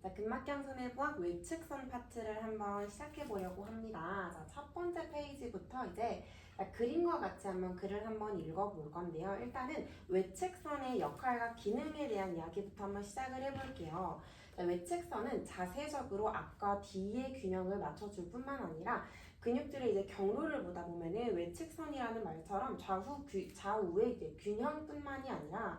자, 근막경선 해부학 외측선 파트를 한번 시작해 보려고 합니다. 자, 첫 번째 페이지부터 이제 그림과 같이 한번 글을 한번 읽어볼 건데요. 일단은 외측선의 역할과 기능에 대한 이야기부터 한번 시작을 해볼게요. 자, 외측선은 자세적으로 앞과 뒤의 균형을 맞춰줄 뿐만 아니라 근육들의 이제 경로를 보다 보면은 외측선이라는 말처럼 좌우의 이제 균형뿐만이 아니라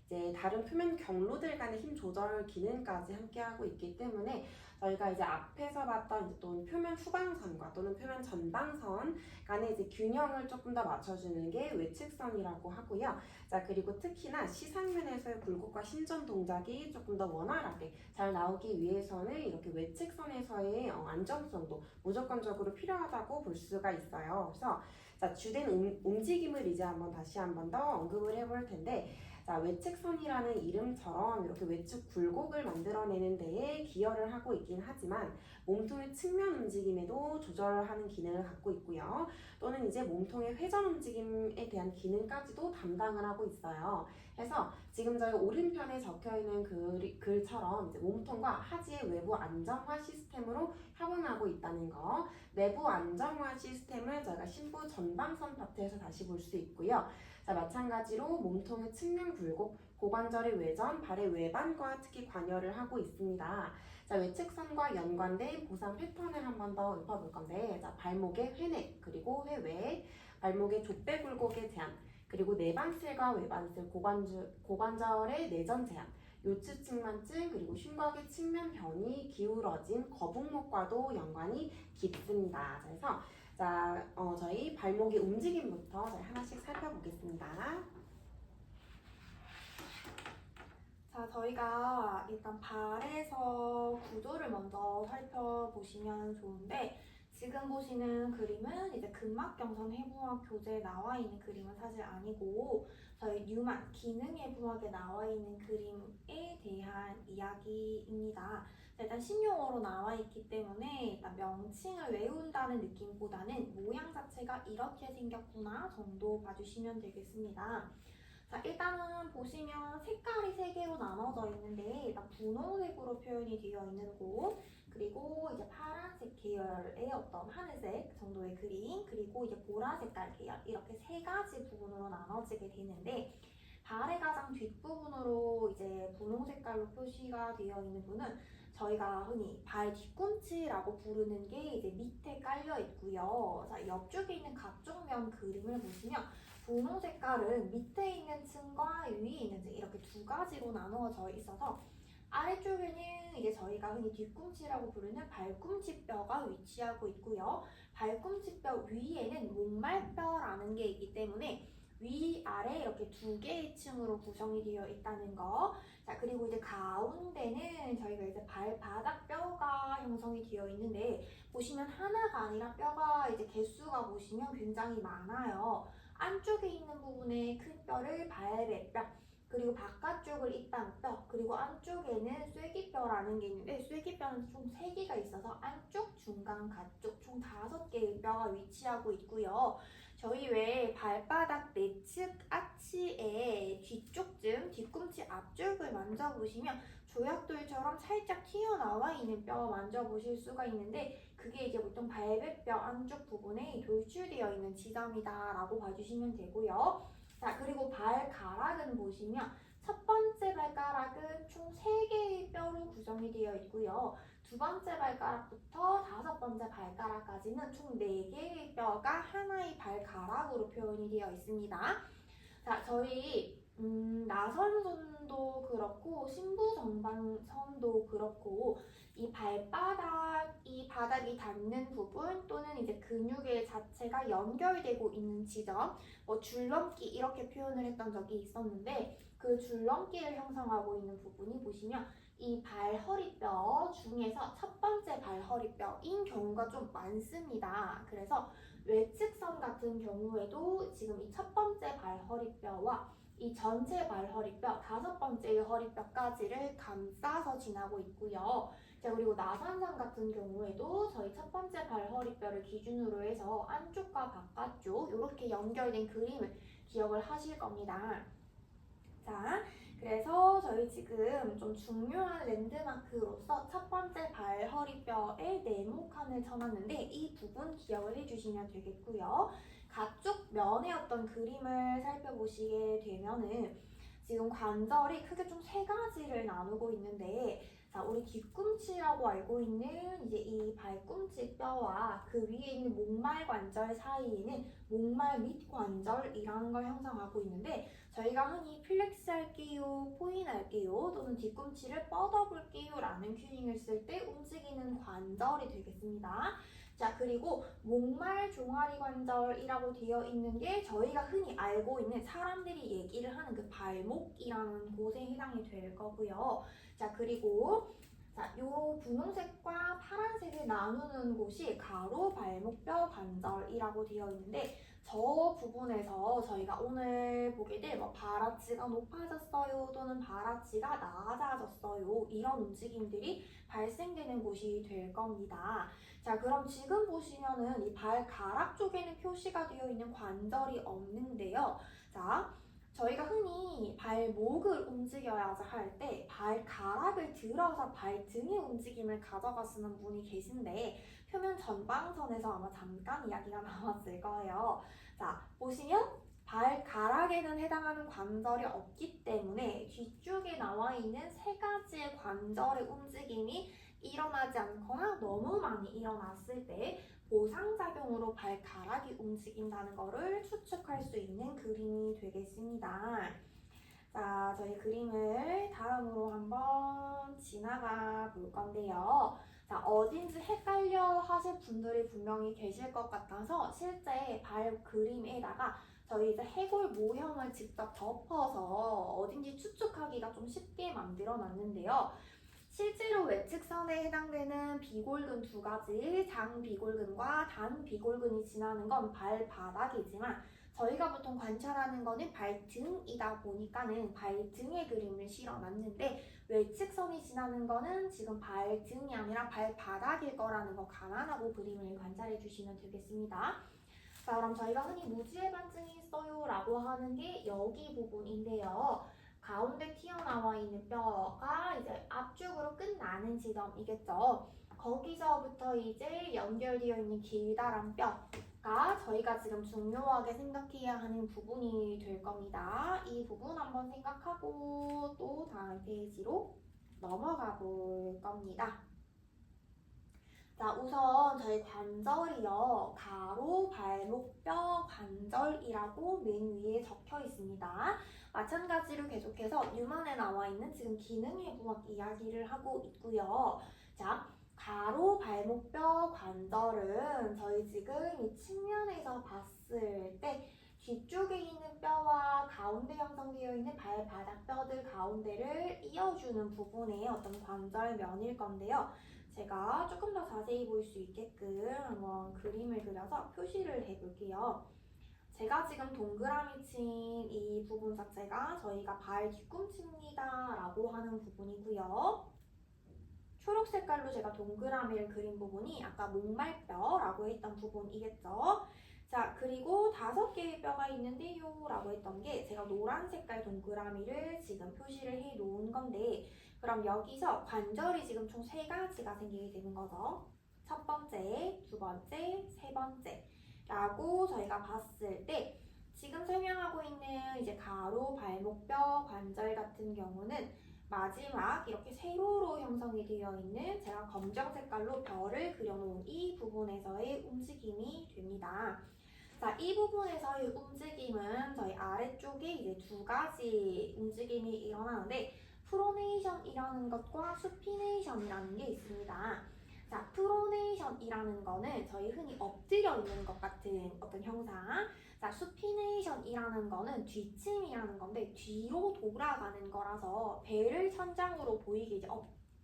이제 다른 표면 경로들 간의 힘 조절 기능까지 함께하고 있기 때문에 저희가 이제 앞에서 봤던 이제 또는 표면 후방선과 또는 표면 전방선 간의 이제 균형을 조금 더 맞춰주는 게 외측선이라고 하고요. 자, 그리고 특히나 시상면에서의 굴곡과 신전 동작이 조금 더 원활하게 잘 나오기 위해서는 이렇게 외측선에서의 안정성도 무조건적으로 필요하다고 볼 수가 있어요. 그래서 자, 주된 움직임을 이제 다시 한번 더 언급을 해볼 텐데, 자, 외측선이라는 이름처럼 이렇게 외측 굴곡을 만들어내는 데에 기여를 하고 있긴 하지만 몸통의 측면 움직임에도 조절하는 기능을 갖고 있고요. 또는 이제 몸통의 회전 움직임에 대한 기능까지도 담당을 하고 있어요. 그래서 지금 저희 오른편에 적혀 있는 글처럼 이제 몸통과 하지의 외부 안정화 시스템으로 협응하고 있다는 거, 내부 안정화 시스템을 저희가 신부 전방선 파트에서 다시 볼 수 있고요. 자, 마찬가지로 몸통의 측면 굴곡, 고관절의 외전, 발의 외반과 특히 관여를 하고 있습니다. 자, 외측선과 연관된 보상 패턴을 한 번 더 읊어볼 건데, 자, 발목의 회내, 그리고 회외, 발목의 족배 굴곡의 제한, 그리고 내반슬과 외반슬, 고관절의 내전 제한, 요추 측만증, 그리고 흉곽의 측면 변이, 기울어진 거북목과도 연관이 깊습니다. 그래서 저희 발목의 움직임부터 하나씩 살펴보겠습니다. 자, 저희가 일단 발에서 구조를 먼저 살펴보시면 좋은데, 지금 보시는 그림은 이제 근막경선 해부학 교재에 나와 있는 그림은 사실 아니고, 저희 뉴만 기능해부학에 나와 있는 그림에 대한 이야기입니다. 일단 신용어로 나와 있기 때문에 일단 명칭을 외운다는 느낌보다는 모양 자체가 이렇게 생겼구나 정도 봐주시면 되겠습니다. 자, 일단은 보시면 색깔이 세 개로 나눠져 있는데 일단 분홍색으로 표현이 되어 있는 곳, 그리고 이제 파란색 계열의 어떤 하늘색 정도의 그림, 그리고 이제 보라색깔 계열, 이렇게 세 가지 부분으로 나눠지게 되는데, 발의 가장 뒷부분으로 이제 분홍 색깔로 표시가 되어 있는 부분은 저희가 흔히 발 뒤꿈치라고 부르는 게 이제 밑에 깔려 있고요. 자, 옆쪽에 있는 각종 면 그림을 보시면 분홍 색깔은 밑에 있는 층과 위에 있는 층 이렇게 두 가지로 나누어져 있어서, 아래쪽에는 이제 저희가 흔히 뒤꿈치라고 부르는 발꿈치뼈가 위치하고 있고요. 발꿈치뼈 위에는 목말뼈라는 게 있기 때문에 위아래 이렇게 두 개의 층으로 구성이 되어 있다는 거. 자, 그리고 이제 가운데는 저희가 이제 발바닥 뼈가 형성이 되어 있는데, 보시면 하나가 아니라 뼈가 이제 개수가 보시면 굉장히 많아요. 안쪽에 있는 부분에 큰 뼈를 발배뼈, 그리고 바깥쪽을 입방뼈, 그리고 안쪽에는 쐐기뼈라는 게 있는데, 쐐기뼈는 총 3개가 있어서 안쪽, 중간, 가쪽 총 5개의 뼈가 위치하고 있고요. 저희 외에 발바닥 내측 아치의 뒤쪽쯤, 뒤꿈치 앞쪽을 만져보시면 조약돌처럼 살짝 튀어나와 있는 뼈 만져보실 수가 있는데, 그게 이제 보통 발배뼈 안쪽 부분에 돌출되어 있는 지점이다 라고 봐주시면 되고요. 자, 그리고 발가락은 보시면 첫 번째 발가락은 총 3개의 뼈로 구성이 되어 있고요. 두 번째 발가락부터 다섯 번째 발가락까지는 총 4개의 뼈가 하나의 발가락으로 표현이 되어 있습니다. 자, 저희 나선선도 그렇고 신부전방선도 그렇고 이 발바닥, 이 바닥이 닿는 부분 또는 이제 근육의 자체가 연결되고 있는 지점, 뭐 줄넘기 이렇게 표현을 했던 적이 있었는데, 그 줄넘기를 형성하고 있는 부분이 보시면 이 발허리뼈 중에서 첫 번째 발허리뼈인 경우가 좀 많습니다. 그래서 외측선 같은 경우에도 지금 이 첫 번째 발허리뼈와 이 전체 발허리뼈, 다섯 번째의 허리뼈까지를 감싸서 지나고 있고요. 자, 그리고 나선선 같은 경우에도 저희 첫 번째 발허리뼈를 기준으로 해서 안쪽과 바깥쪽 이렇게 연결된 그림을 기억을 하실 겁니다. 자, 그래서 저희 지금 좀 중요한 랜드마크로서 첫 번째 발 허리뼈에 네모칸을 쳐놨는데 이 부분 기억을 해주시면 되겠고요. 가쪽 면의 어떤 그림을 살펴보시게 되면은 지금 관절이 크게 좀 세 가지를 나누고 있는데 자, 우리 뒤꿈치라고 알고 있는 이제 이 발꿈치 뼈와 그 위에 있는 목말 관절 사이에는 목말 밑 관절이라는 걸 형성하고 있는데 저희가 흔히 플렉스 할게요, 포인 할게요 또는 뒤꿈치를 뻗어볼게요 라는 큐닝을 쓸 때 움직이는 관절이 되겠습니다. 자, 그리고 목말 종아리 관절이라고 되어 있는 게 저희가 흔히 알고 있는 사람들이 얘기를 하는 그 발목이라는 곳에 해당이 될 거고요. 자, 그리고 자, 요 분홍색과 파란색을 나누는 곳이 가로 발목뼈 관절이라고 되어 있는데 저 부분에서 저희가 오늘 보게 될 뭐 발아치가 높아졌어요 또는 발아치가 낮아졌어요 이런 움직임들이 발생되는 곳이 될 겁니다. 자, 그럼 지금 보시면은 이 발가락 쪽에는 표시가 되어 있는 관절이 없는데요. 자, 저희가 흔히 발목을 움직여야지 할 때 발가락을 들어서 발등의 움직임을 가져가시는 분이 계신데 표면 전방선에서 아마 잠깐 이야기가 나왔을 거예요. 자, 보시면 발가락에는 해당하는 관절이 없기 때문에 뒤쪽에 나와 있는 세 가지의 관절의 움직임이 일어나지 않거나 너무 많이 일어났을 때 보상작용으로 발가락이 움직인다는 것을 추측할 수 있는 그림이 되겠습니다. 자, 저희 그림을 다음으로 한번 지나가 볼 건데요. 자, 어딘지 헷갈려 하실 분들이 분명히 계실 것 같아서 실제 발 그림에다가 저희 이제 해골 모형을 직접 덮어서 어딘지 추측하기가 좀 쉽게 만들어 놨는데요. 실제로 외측선에 해당되는 비골근 두 가지, 장비골근과 단비골근이 지나는 건 발바닥이지만 저희가 보통 관찰하는 거는 발등이다 보니까는 발등의 그림을 실어놨는데 외측선이 지나는 거는 지금 발등이 아니라 발바닥일 거라는 거 감안하고 그림을 관찰해 주시면 되겠습니다. 자, 그럼 저희가 흔히 무지의 반증이 있어요 라고 하는 게 여기 부분인데요. 가운데 튀어나와 있는 뼈가 이제 앞쪽으로 끝나는 지점이겠죠. 거기서부터 이제 연결되어 있는 길다란 뼈가 저희가 지금 중요하게 생각해야 하는 부분이 될 겁니다. 이 부분 한번 생각하고 또 다음 페이지로 넘어가 볼 겁니다. 자, 우선 저희 관절이요. 가로 발목뼈 관절이라고 맨 위에 적혀 있습니다. 마찬가지로 계속해서 뉴먼에 나와 있는 지금 기능해부학 이야기를 하고 있고요. 자, 가로 발목뼈 관절은 저희 지금 이 측면에서 봤을 때 뒤쪽에 있는 뼈와 가운데 형성되어 있는 발바닥 뼈들 가운데를 이어주는 부분의 어떤 관절면일 건데요. 제가 조금 더 자세히 보일 수 있게끔 한번 그림을 그려서 표시를 해볼게요. 제가 지금 동그라미 친 이 부분 자체가 저희가 발 뒤꿈치입니다 라고 하는 부분이고요. 초록 색깔로 제가 동그라미를 그린 부분이 아까 목말뼈라고 했던 부분이겠죠. 자, 그리고 5개의 뼈가 있는데요 라고 했던 게 제가 노란 색깔 동그라미를 지금 표시를 해 놓은 건데 그럼 여기서 관절이 지금 총 3가지가 생기게 되는 거죠. 첫 번째, 두 번째, 세 번째 라고 저희가 봤을 때 지금 설명하고 있는 이제 가로 발목뼈 관절 같은 경우는 마지막 이렇게 세로로 형성이 되어 있는 제가 검정 색깔로 별을 그려놓은 이 부분에서의 움직임이 됩니다. 자, 이 부분에서의 움직임은 저희 아래쪽에 이제 2가지 움직임이 일어나는데 프로네이션이라는 것과 수피네이션이라는 게 있습니다. 자, 프로네이션이라는 거는 저희 흔히 엎드려 있는 것 같은 어떤 형상. 자, 수피네이션이라는 거는 뒤침이라는 건데 뒤로 돌아가는 거라서 배를 천장으로 보이게 이제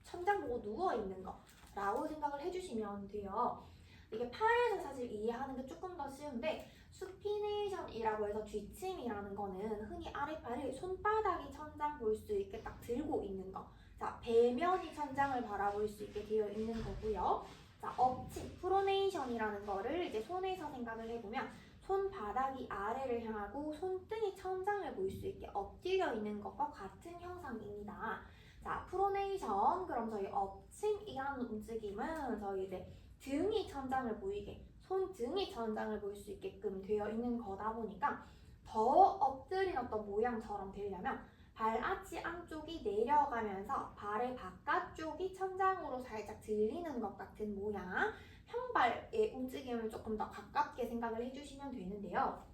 천장 보고 누워 있는 거라고 생각을 해주시면 돼요. 이게 팔에서 사실 이해하는 게 조금 더 쉬운데 수피네이션이라고 해서 뒤침이라는 거는 흔히 아랫팔을 손바닥이 천장 볼 수 있게 딱 들고 있는 거. 자, 배면이 천장을 바라볼 수 있게 되어 있는 거고요. 자, 엎침, 프로네이션이라는 거를 이제 손에서 생각을 해보면 손바닥이 아래를 향하고 손등이 천장을 볼 수 있게 엎드려 있는 것과 같은 형상입니다. 자, 프로네이션. 그럼 저희 엎침이라는 움직임은 저희 이제 등이 천장을 보이게, 손등이 천장을 볼 수 있게끔 되어 있는 거다 보니까 더 엎드린 어떤 모양처럼 되려면 발아치 안쪽이 내려가면서 발의 바깥쪽이 천장으로 살짝 들리는 것 같은 모양, 평발의 움직임을 조금 더 가깝게 생각을 해주시면 되는데요.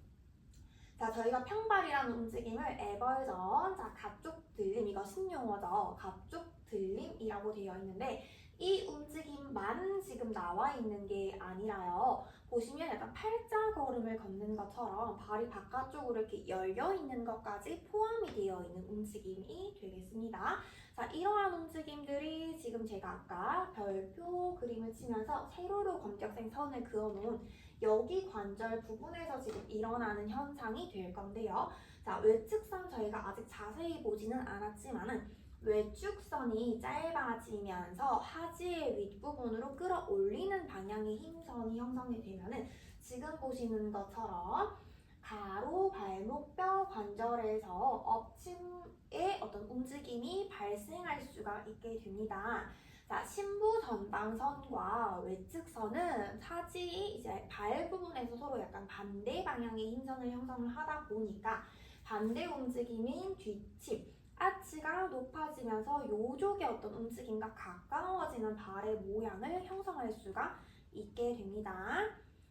자, 저희가 평발이라는 움직임을 에벌전, 자, 가쪽 들림, 이거 신용어죠. 가쪽 들림이라고 되어 있는데 이 움직임만 지금 나와 있는 게 아니라요. 보시면 약간 팔자 걸음을 걷는 것처럼 발이 바깥쪽으로 이렇게 열려 있는 것까지 포함이 되어 있는 움직임이 되겠습니다. 자, 이러한 움직임들이 지금 제가 아까 별표 그림을 치면서 세로로 검정색 선을 그어놓은 여기 관절 부분에서 지금 일어나는 현상이 될 건데요. 자, 외측선 저희가 아직 자세히 보지는 않았지만은 외축선이 짧아지면서 하지의 윗부분으로 끌어올리는 방향의 힘선이 형성이 되면은 지금 보시는 것처럼 가로 발목뼈 관절에서 엎침의 어떤 움직임이 발생할 수가 있게 됩니다. 자, 심부 전방선과 외측선은 하지 이제 발 부분에서 서로 약간 반대 방향의 힘선을 형성을 하다 보니까 반대 움직임인 뒤침, 아치가 높아지면서 요족의 어떤 움직임과 가까워지는 발의 모양을 형성할 수가 있게 됩니다.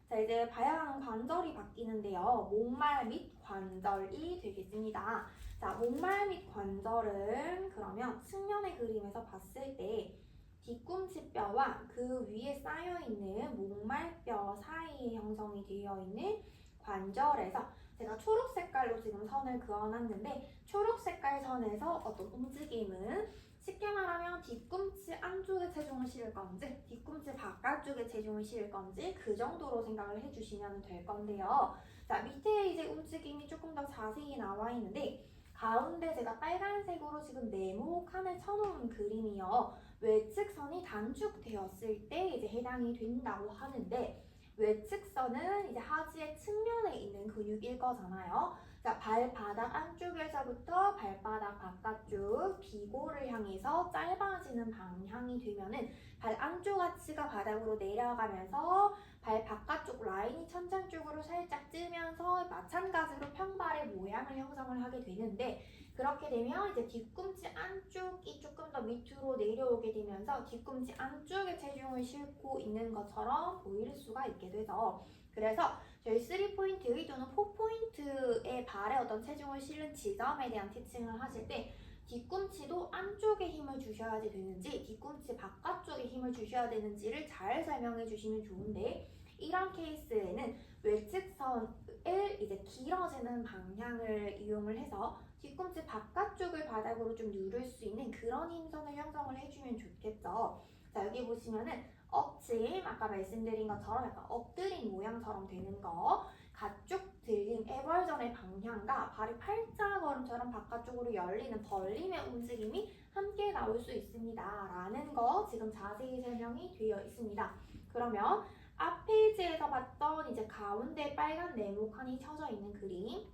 자, 이제 봐야 하는 관절이 바뀌는데요. 목말 및 관절이 되겠습니다. 자, 목말 및 관절은 그러면 측면의 그림에서 봤을 때 뒤꿈치뼈와 그 위에 쌓여있는 목말뼈 사이에 형성이 되어 있는 관절에서 제가 초록 색깔로 지금 선을 그어놨는데 초록 색깔 선에서 어떤 움직임은 쉽게 말하면 뒤꿈치 안쪽에 체중을 실을 건지 뒤꿈치 바깥쪽에 체중을 실을 건지 그 정도로 생각을 해주시면 될 건데요. 자, 밑에 이제 움직임이 조금 더 자세히 나와 있는데 가운데 제가 빨간색으로 지금 네모칸을 쳐놓은 그림이요. 외측선이 단축되었을 때 이제 해당이 된다고 하는데 외측선은 이제 하지의 측면에 있는 근육일 거잖아요. 자, 발바닥 안쪽에서부터 발바닥 바깥쪽 비고를 향해서 짧아지는 방향이 되면은 발 안쪽 하치가 바닥으로 내려가면서 발 바깥쪽 라인이 천장 쪽으로 살짝 뜨면서 마찬가지로 평발의 모양을 형성을 하게 되는데 그렇게 되면 이제 뒤꿈치 안쪽이 조금 더 밑으로 내려오게 되면서 뒤꿈치 안쪽에 체중을 싣고 있는 것처럼 보일 수가 있게 되죠. 그래서 저희 3포인트 또는 4포인트의 발에 어떤 체중을 실는 지점에 대한 티칭을 하실 때 뒤꿈치도 안쪽에 힘을 주셔야지 되는지 뒤꿈치 바깥쪽에 힘을 주셔야 되는지를 잘 설명해 주시면 좋은데 이런 케이스에는 외측선을 이제 길어지는 방향을 이용을 해서 뒤꿈치 바깥쪽을 바닥으로 좀 누를 수 있는 그런 힘선을 형성을 해주면 좋겠죠. 자, 여기 보시면은 엎침, 아까 말씀드린 것처럼 약간 엎드린 모양처럼 되는 거, 가쪽 들림, 애벌전의 방향과 발이 팔자걸음처럼 바깥쪽으로 열리는 벌림의 움직임이 함께 나올 수 있습니다. 라는 거 지금 자세히 설명이 되어 있습니다. 그러면 앞 페이지에서 봤던 이제 가운데 빨간 네모칸이 쳐져 있는 그림,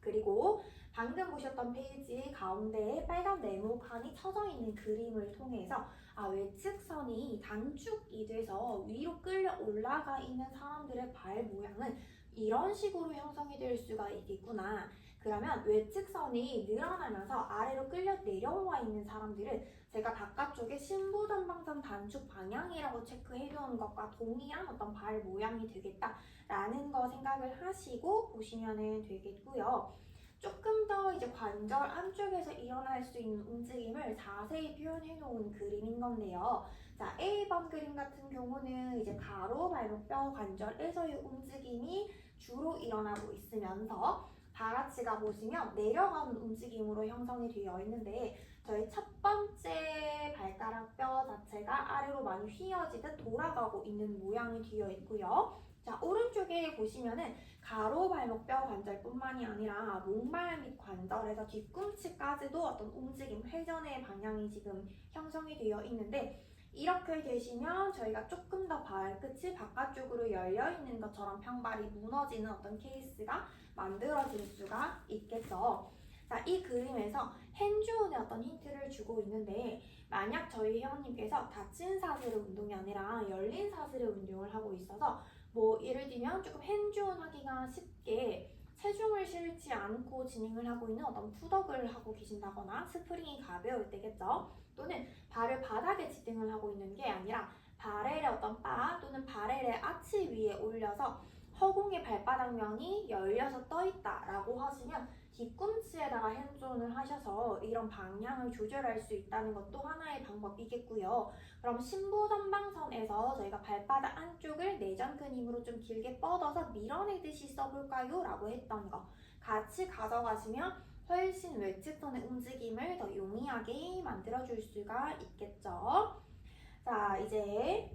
그리고 방금 보셨던 페이지 가운데에 빨간 네모칸이 쳐져 있는 그림을 통해서 외측선이 단축이 돼서 위로 끌려 올라가 있는 사람들의 발 모양은 이런 식으로 형성이 될 수가 있겠구나. 그러면 외측선이 늘어나면서 아래로 끌려 내려와 있는 사람들은 제가 바깥쪽에 신부전방선 단축 방향이라고 체크해 놓은 것과 동일한 어떤 발 모양이 되겠다라는 거 생각을 하시고 보시면 되겠고요. 조금 더 이제 관절 안쪽에서 일어날 수 있는 움직임을 자세히 표현해 놓은 그림인 건데요. 자, A번 그림 같은 경우는 이제 가로 발목뼈 관절에서의 움직임이 주로 일어나고 있으면서 발아치가 보시면 내려가는 움직임으로 형성이 되어 있는데 저희 첫 번째 발가락 뼈 자체가 아래로 많이 휘어지듯 돌아가고 있는 모양이 되어 있고요. 자, 오른쪽에 보시면은 가로 발목뼈 관절뿐만이 아니라 목발 및 관절에서 뒤꿈치까지도 어떤 움직임, 회전의 방향이 지금 형성이 되어 있는데 이렇게 되시면 저희가 조금 더 발끝이 바깥쪽으로 열려 있는 것처럼 평발이 무너지는 어떤 케이스가 만들어질 수가 있겠죠. 자, 이 그림에서 핸즈온의 어떤 힌트를 주고 있는데 만약 저희 회원님께서 닫힌 사슬의 운동이 아니라 열린 사슬의 운동을 하고 있어서 뭐 예를 들면 조금 핸즈온 하기가 쉽게 체중을 실지 않고 진행을 하고 있는 어떤 푸덕을 하고 계신다거나 스프링이 가벼울 때겠죠. 또는 발을 바닥에 지탱을 하고 있는 게 아니라 바렐의 어떤 바 또는 바렐의 아치 위에 올려서 허공의 발바닥면이 열려서 떠 있다라고 하시면 뒤꿈치에다가 핸즈온을 하셔서 이런 방향을 조절할 수 있다는 것도 하나의 방법이겠고요. 그럼 신부선방선에서 저희가 발바닥 안쪽을 내전근 힘으로 좀 길게 뻗어서 밀어내듯이 써볼까요? 라고 했던 거 같이 가져가시면 훨씬 외측선의 움직임을 더 용이하게 만들어줄 수가 있겠죠. 자, 이제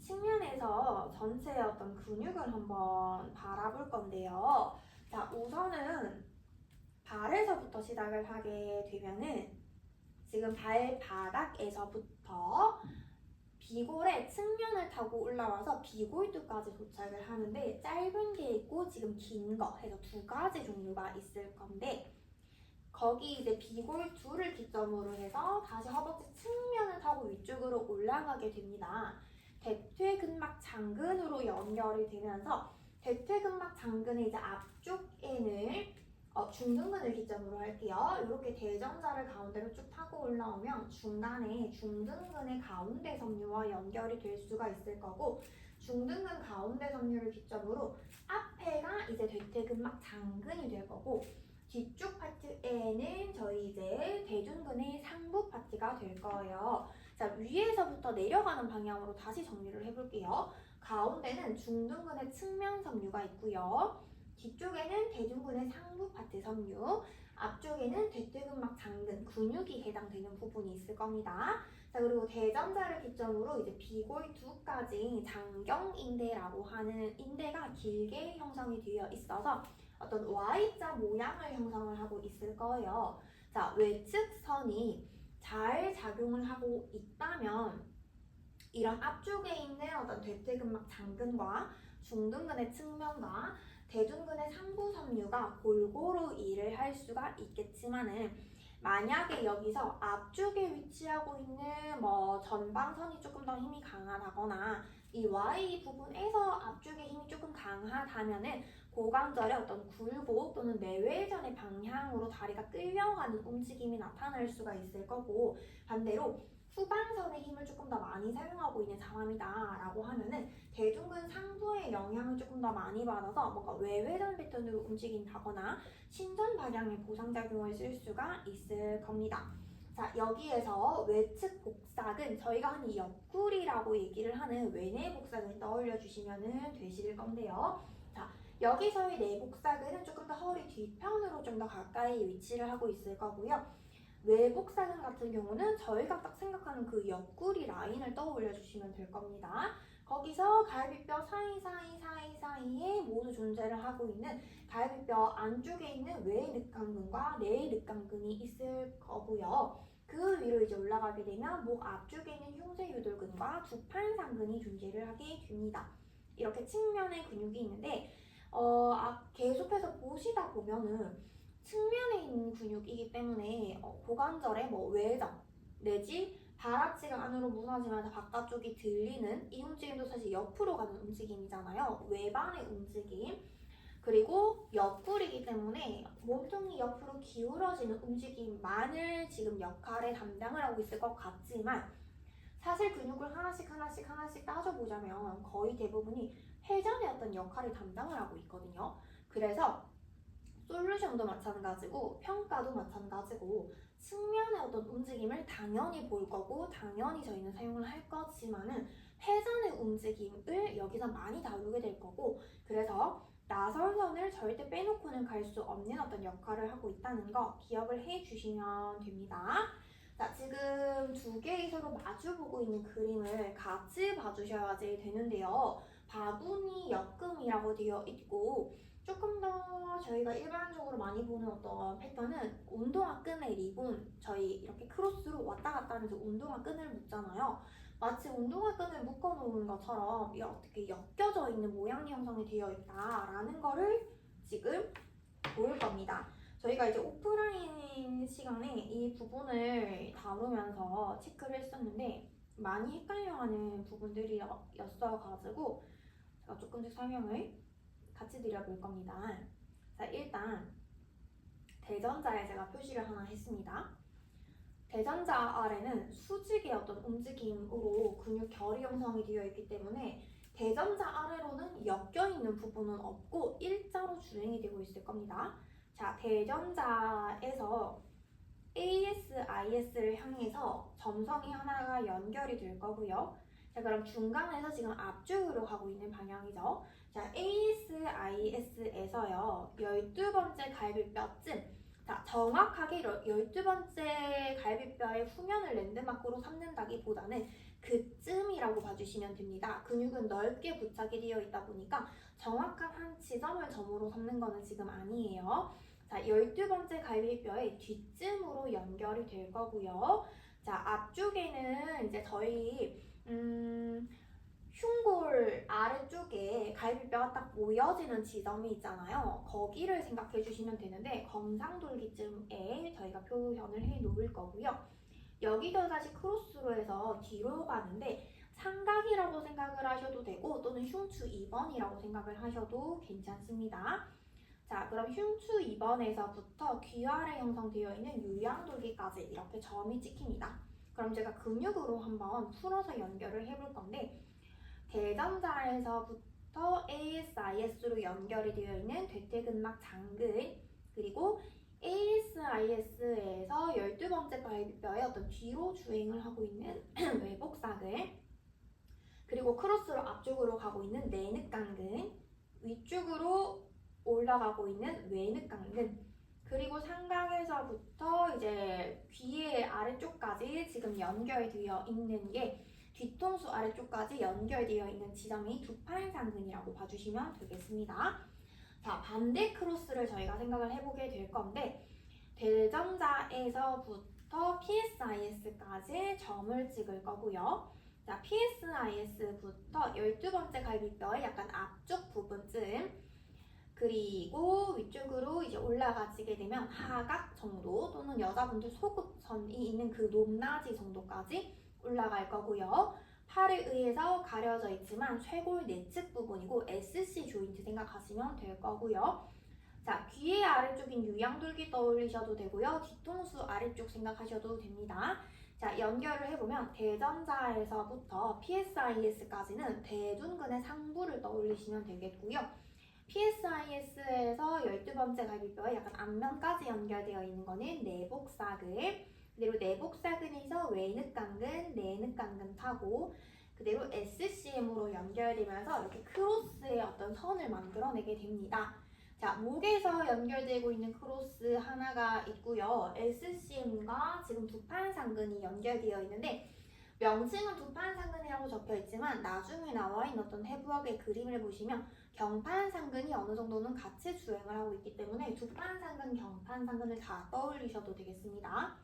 측면에서 전체의 어떤 근육을 한번 바라볼 건데요. 자, 우선은 발에서부터 시작을 하게 되면은 지금 발바닥에서부터 비골의 측면을 타고 올라와서 비골두까지 도착을 하는데 짧은 게 있고 지금 긴 거 해서 두 가지 종류가 있을 건데 거기 이제 비골두를 기점으로 해서 다시 허벅지 측면을 타고 위쪽으로 올라가게 됩니다. 대퇴근막 장근으로 연결이 되면서 대퇴근막 장근의 이제 앞쪽에는 중둔근을 기점으로 할게요. 이렇게 대전자를 가운데로 쭉 타고 올라오면 중간에 중둔근의 가운데 섬유와 연결이 될 수가 있을 거고 중둔근 가운데 섬유를 기점으로 앞에가 이제 대퇴근막 장근이 될 거고 뒤쪽 파트에는 저희 이제 대둔근의 상부 파트가 될 거예요. 자, 위에서부터 내려가는 방향으로 다시 정리를 해볼게요. 가운데는 중둔근의 측면 섬유가 있고요. 뒤쪽에는 대둔근의 상부 파트 섬유, 앞쪽에는 대퇴근막 장근, 근육이 해당되는 부분이 있을 겁니다. 자, 그리고 대전자를 기점으로 이제 비골두까지 장경인대라고 하는 인대가 길게 형성이 되어 있어서 어떤 Y자 모양을 형성을 하고 있을 거예요. 자, 외측선이 잘 작용을 하고 있다면 이런 앞쪽에 있는 어떤 대퇴근막 장근과 중둔근의 측면과 대둔근의 상부 섬유가 골고루 일을 할 수가 있겠지만은 만약에 여기서 앞쪽에 위치하고 있는 뭐 전방선이 조금 더 힘이 강하다거나 이 Y 부분에서 앞쪽에 힘이 조금 강하다면은 고관절의 어떤 굴곡 또는 내외전의 방향으로 다리가 끌려가는 움직임이 나타날 수가 있을 거고 반대로 후방선의 힘을 조금 더 많이 사용하고 있는 사람이다 라고 하면은 대둔근 상부의 영향을 조금 더 많이 받아서 뭔가 외회전 패턴으로 움직인다거나 신전 방향의 보상작용을 쓸 수가 있을 겁니다. 자, 여기에서 외측 복삭은 저희가 흔히 옆구리라고 얘기를 하는 외내 복삭을 떠올려 주시면 되실 건데요. 자, 여기서의 내복사근은 조금 더 허리 뒤편으로 좀 더 가까이 위치를 하고 있을 거고요. 외복사근 같은 경우는 저희가 딱 생각하는 그 옆구리 라인을 떠올려 주시면 될 겁니다. 거기서 갈비뼈 사이사이에 모두 존재를 하고 있는 갈비뼈 안쪽에 있는 외늑강근과 내늑강근이 있을 거고요. 그 위로 이제 올라가게 되면 목 앞쪽에 있는 흉쇄유돌근과 두판상근이 존재를 하게 됩니다. 이렇게 측면에 근육이 있는데 계속해서 보시다 보면은 측면에 있는 근육이기 때문에 고관절의 뭐 외전 내지 발아치가 안으로 무너지면서 바깥쪽이 들리는 이 움직임도 사실 옆으로 가는 움직임이잖아요. 외반의 움직임. 그리고 옆구리이기 때문에 몸통이 옆으로 기울어지는 움직임만을 지금 역할에 담당을 하고 있을 것 같지만 사실 근육을 하나씩 따져보자면 거의 대부분이 회전의 어떤 역할을 담당을 하고 있거든요. 그래서 솔루션도 마찬가지고 평가도 마찬가지고 측면의 어떤 움직임을 당연히 볼 거고 당연히 저희는 사용을 할 거지만은 회전의 움직임을 여기서 많이 다루게 될 거고 그래서 나설선을 절대 빼놓고는 갈 수 없는 어떤 역할을 하고 있다는 거 기억을 해 주시면 됩니다. 자, 지금 두 개의 서로 마주보고 있는 그림을 같이 봐주셔야지 되는데요. 바구니 역금이라고 되어 있고 조금 더 저희가 일반적으로 많이 보는 어떤 패턴은 운동화 끈의 리본 저희 이렇게 크로스로 왔다 갔다 약간 이제 운동화 끈을 묶잖아요. 마치 운동화 끈을 묶어놓은 것처럼 이 어떻게 엮여져 있는 모양이 형성이 되어 있다라는 거를 지금 볼 겁니다. 저희가 이제 오프라인 시간에 이 부분을 다루면서 체크를 했었는데 많이 헷갈려하는 부분들이었어가지고 제가 조금씩 설명을 같이 드려볼 겁니다. 자, 일단 대전자에 제가 표시를 하나 했습니다. 대전자 아래는 수직의 어떤 움직임으로 근육 결이 형성이 되어 있기 때문에 대전자 아래로는 엮여있는 부분은 없고 일자로 주행이 되고 있을 겁니다. 자, 대전자에서 AS-IS를 향해서 점성이 하나가 연결이 될 거고요. 자, 그럼 중간에서 지금 앞쪽으로 가고 있는 방향이죠. 자, AS-IS에서요 12번째 갈비뼈쯤, 자, 정확하게 12번째 갈비뼈의 후면을 랜드마크로 삼는다기보다는 그쯤이라고 봐주시면 됩니다. 근육은 넓게 부착이 되어 있다 보니까 정확한 한 지점을 점으로 삼는 거는 지금 아니에요. 자, 12번째 갈비뼈의 뒤쯤으로 연결이 될 거고요. 자, 앞쪽에는 이제 저희 흉골 아래쪽에 갈비뼈가 딱 모여지는 지점이 있잖아요. 거기를 생각해 주시면 되는데 검상돌기쯤에 저희가 표현을 해 놓을 거고요. 여기도 다시 크로스로 해서 뒤로 가는데 삼각이라고 생각을 하셔도 되고 또는 흉추 2번이라고 생각을 하셔도 괜찮습니다. 자, 그럼 흉추 2번에서부터 귀 아래 형성되어 있는 유양돌기까지 이렇게 점이 찍힙니다. 그럼 제가 근육으로 한번 풀어서 연결을 해볼 건데 대전자에서부터 AS-IS로 연결이 되어 있는 대퇴근막 장근, 그리고 AS-IS에서 12번째 갈비뼈의 어떤 뒤로 주행을 하고 있는 외복사근, 그리고 크로스로 앞쪽으로 가고 있는 내늑강근, 위쪽으로 올라가고 있는 외늑강근, 그리고 삼각에서부터 이제 귀의 아래쪽까지 지금 연결되어 있는 게 뒤통수 아래쪽까지 연결되어 있는 지점이 두팔상근이라고 봐주시면 되겠습니다. 자, 반대 크로스를 저희가 생각을 해보게 될 건데 대전자에서부터 PSIS까지 점을 찍을 거고요. 자, PSIS부터 12번째 갈비뼈의 약간 앞쪽 부분쯤, 그리고 위쪽으로 이제 올라가지게 되면 하각 정도 또는 여자분들 소급선이 있는 그 높낮이 정도까지 올라갈 거고요. 팔에 의해서 가려져 있지만 쇄골 내측 부분이고 SC 조인트 생각하시면 될 거고요. 자, 귀의 아래쪽인 유양돌기 떠올리셔도 되고요. 뒤통수 아래쪽 생각하셔도 됩니다. 자, 연결을 해보면 대전자에서부터 PSIS까지는 대둔근의 상부를 떠올리시면 되겠고요. PSIS에서 12번째 갈비뼈에 약간 앞면까지 연결되어 있는 거는 내복사근, 그대로 내복사근에서 외늑강근, 내늑강근 타고 그대로 SCM으로 연결되면서 이렇게 크로스의 어떤 선을 만들어내게 됩니다. 자, 목에서 연결되고 있는 크로스 하나가 있고요. SCM과 지금 두판상근이 연결되어 있는데 명칭은 두판상근이라고 적혀 있지만 나중에 나와 있는 어떤 해부학의 그림을 보시면 경판상근이 어느 정도는 같이 주행을 하고 있기 때문에 두판상근, 경판상근을 다 떠올리셔도 되겠습니다.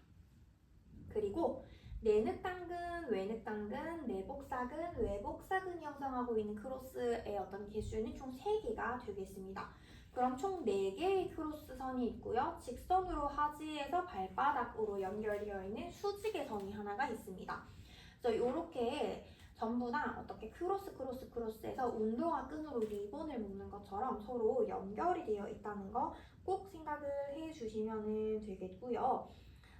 그리고 내늑강근, 외늑강근, 내복사근, 외복사근이 형성하고 있는 크로스의 어떤 개수는 총 3개가 되겠습니다. 그럼 총 4개의 크로스선이 있고요. 직선으로 하지에서 발바닥으로 연결되어 있는 수직의 선이 하나가 있습니다. 그래서 이렇게 전부 다 어떻게 크로스에서 운동화 끈으로 리본을 묶는 것처럼 서로 연결이 되어 있다는 거 꼭 생각을 해주시면 되겠고요.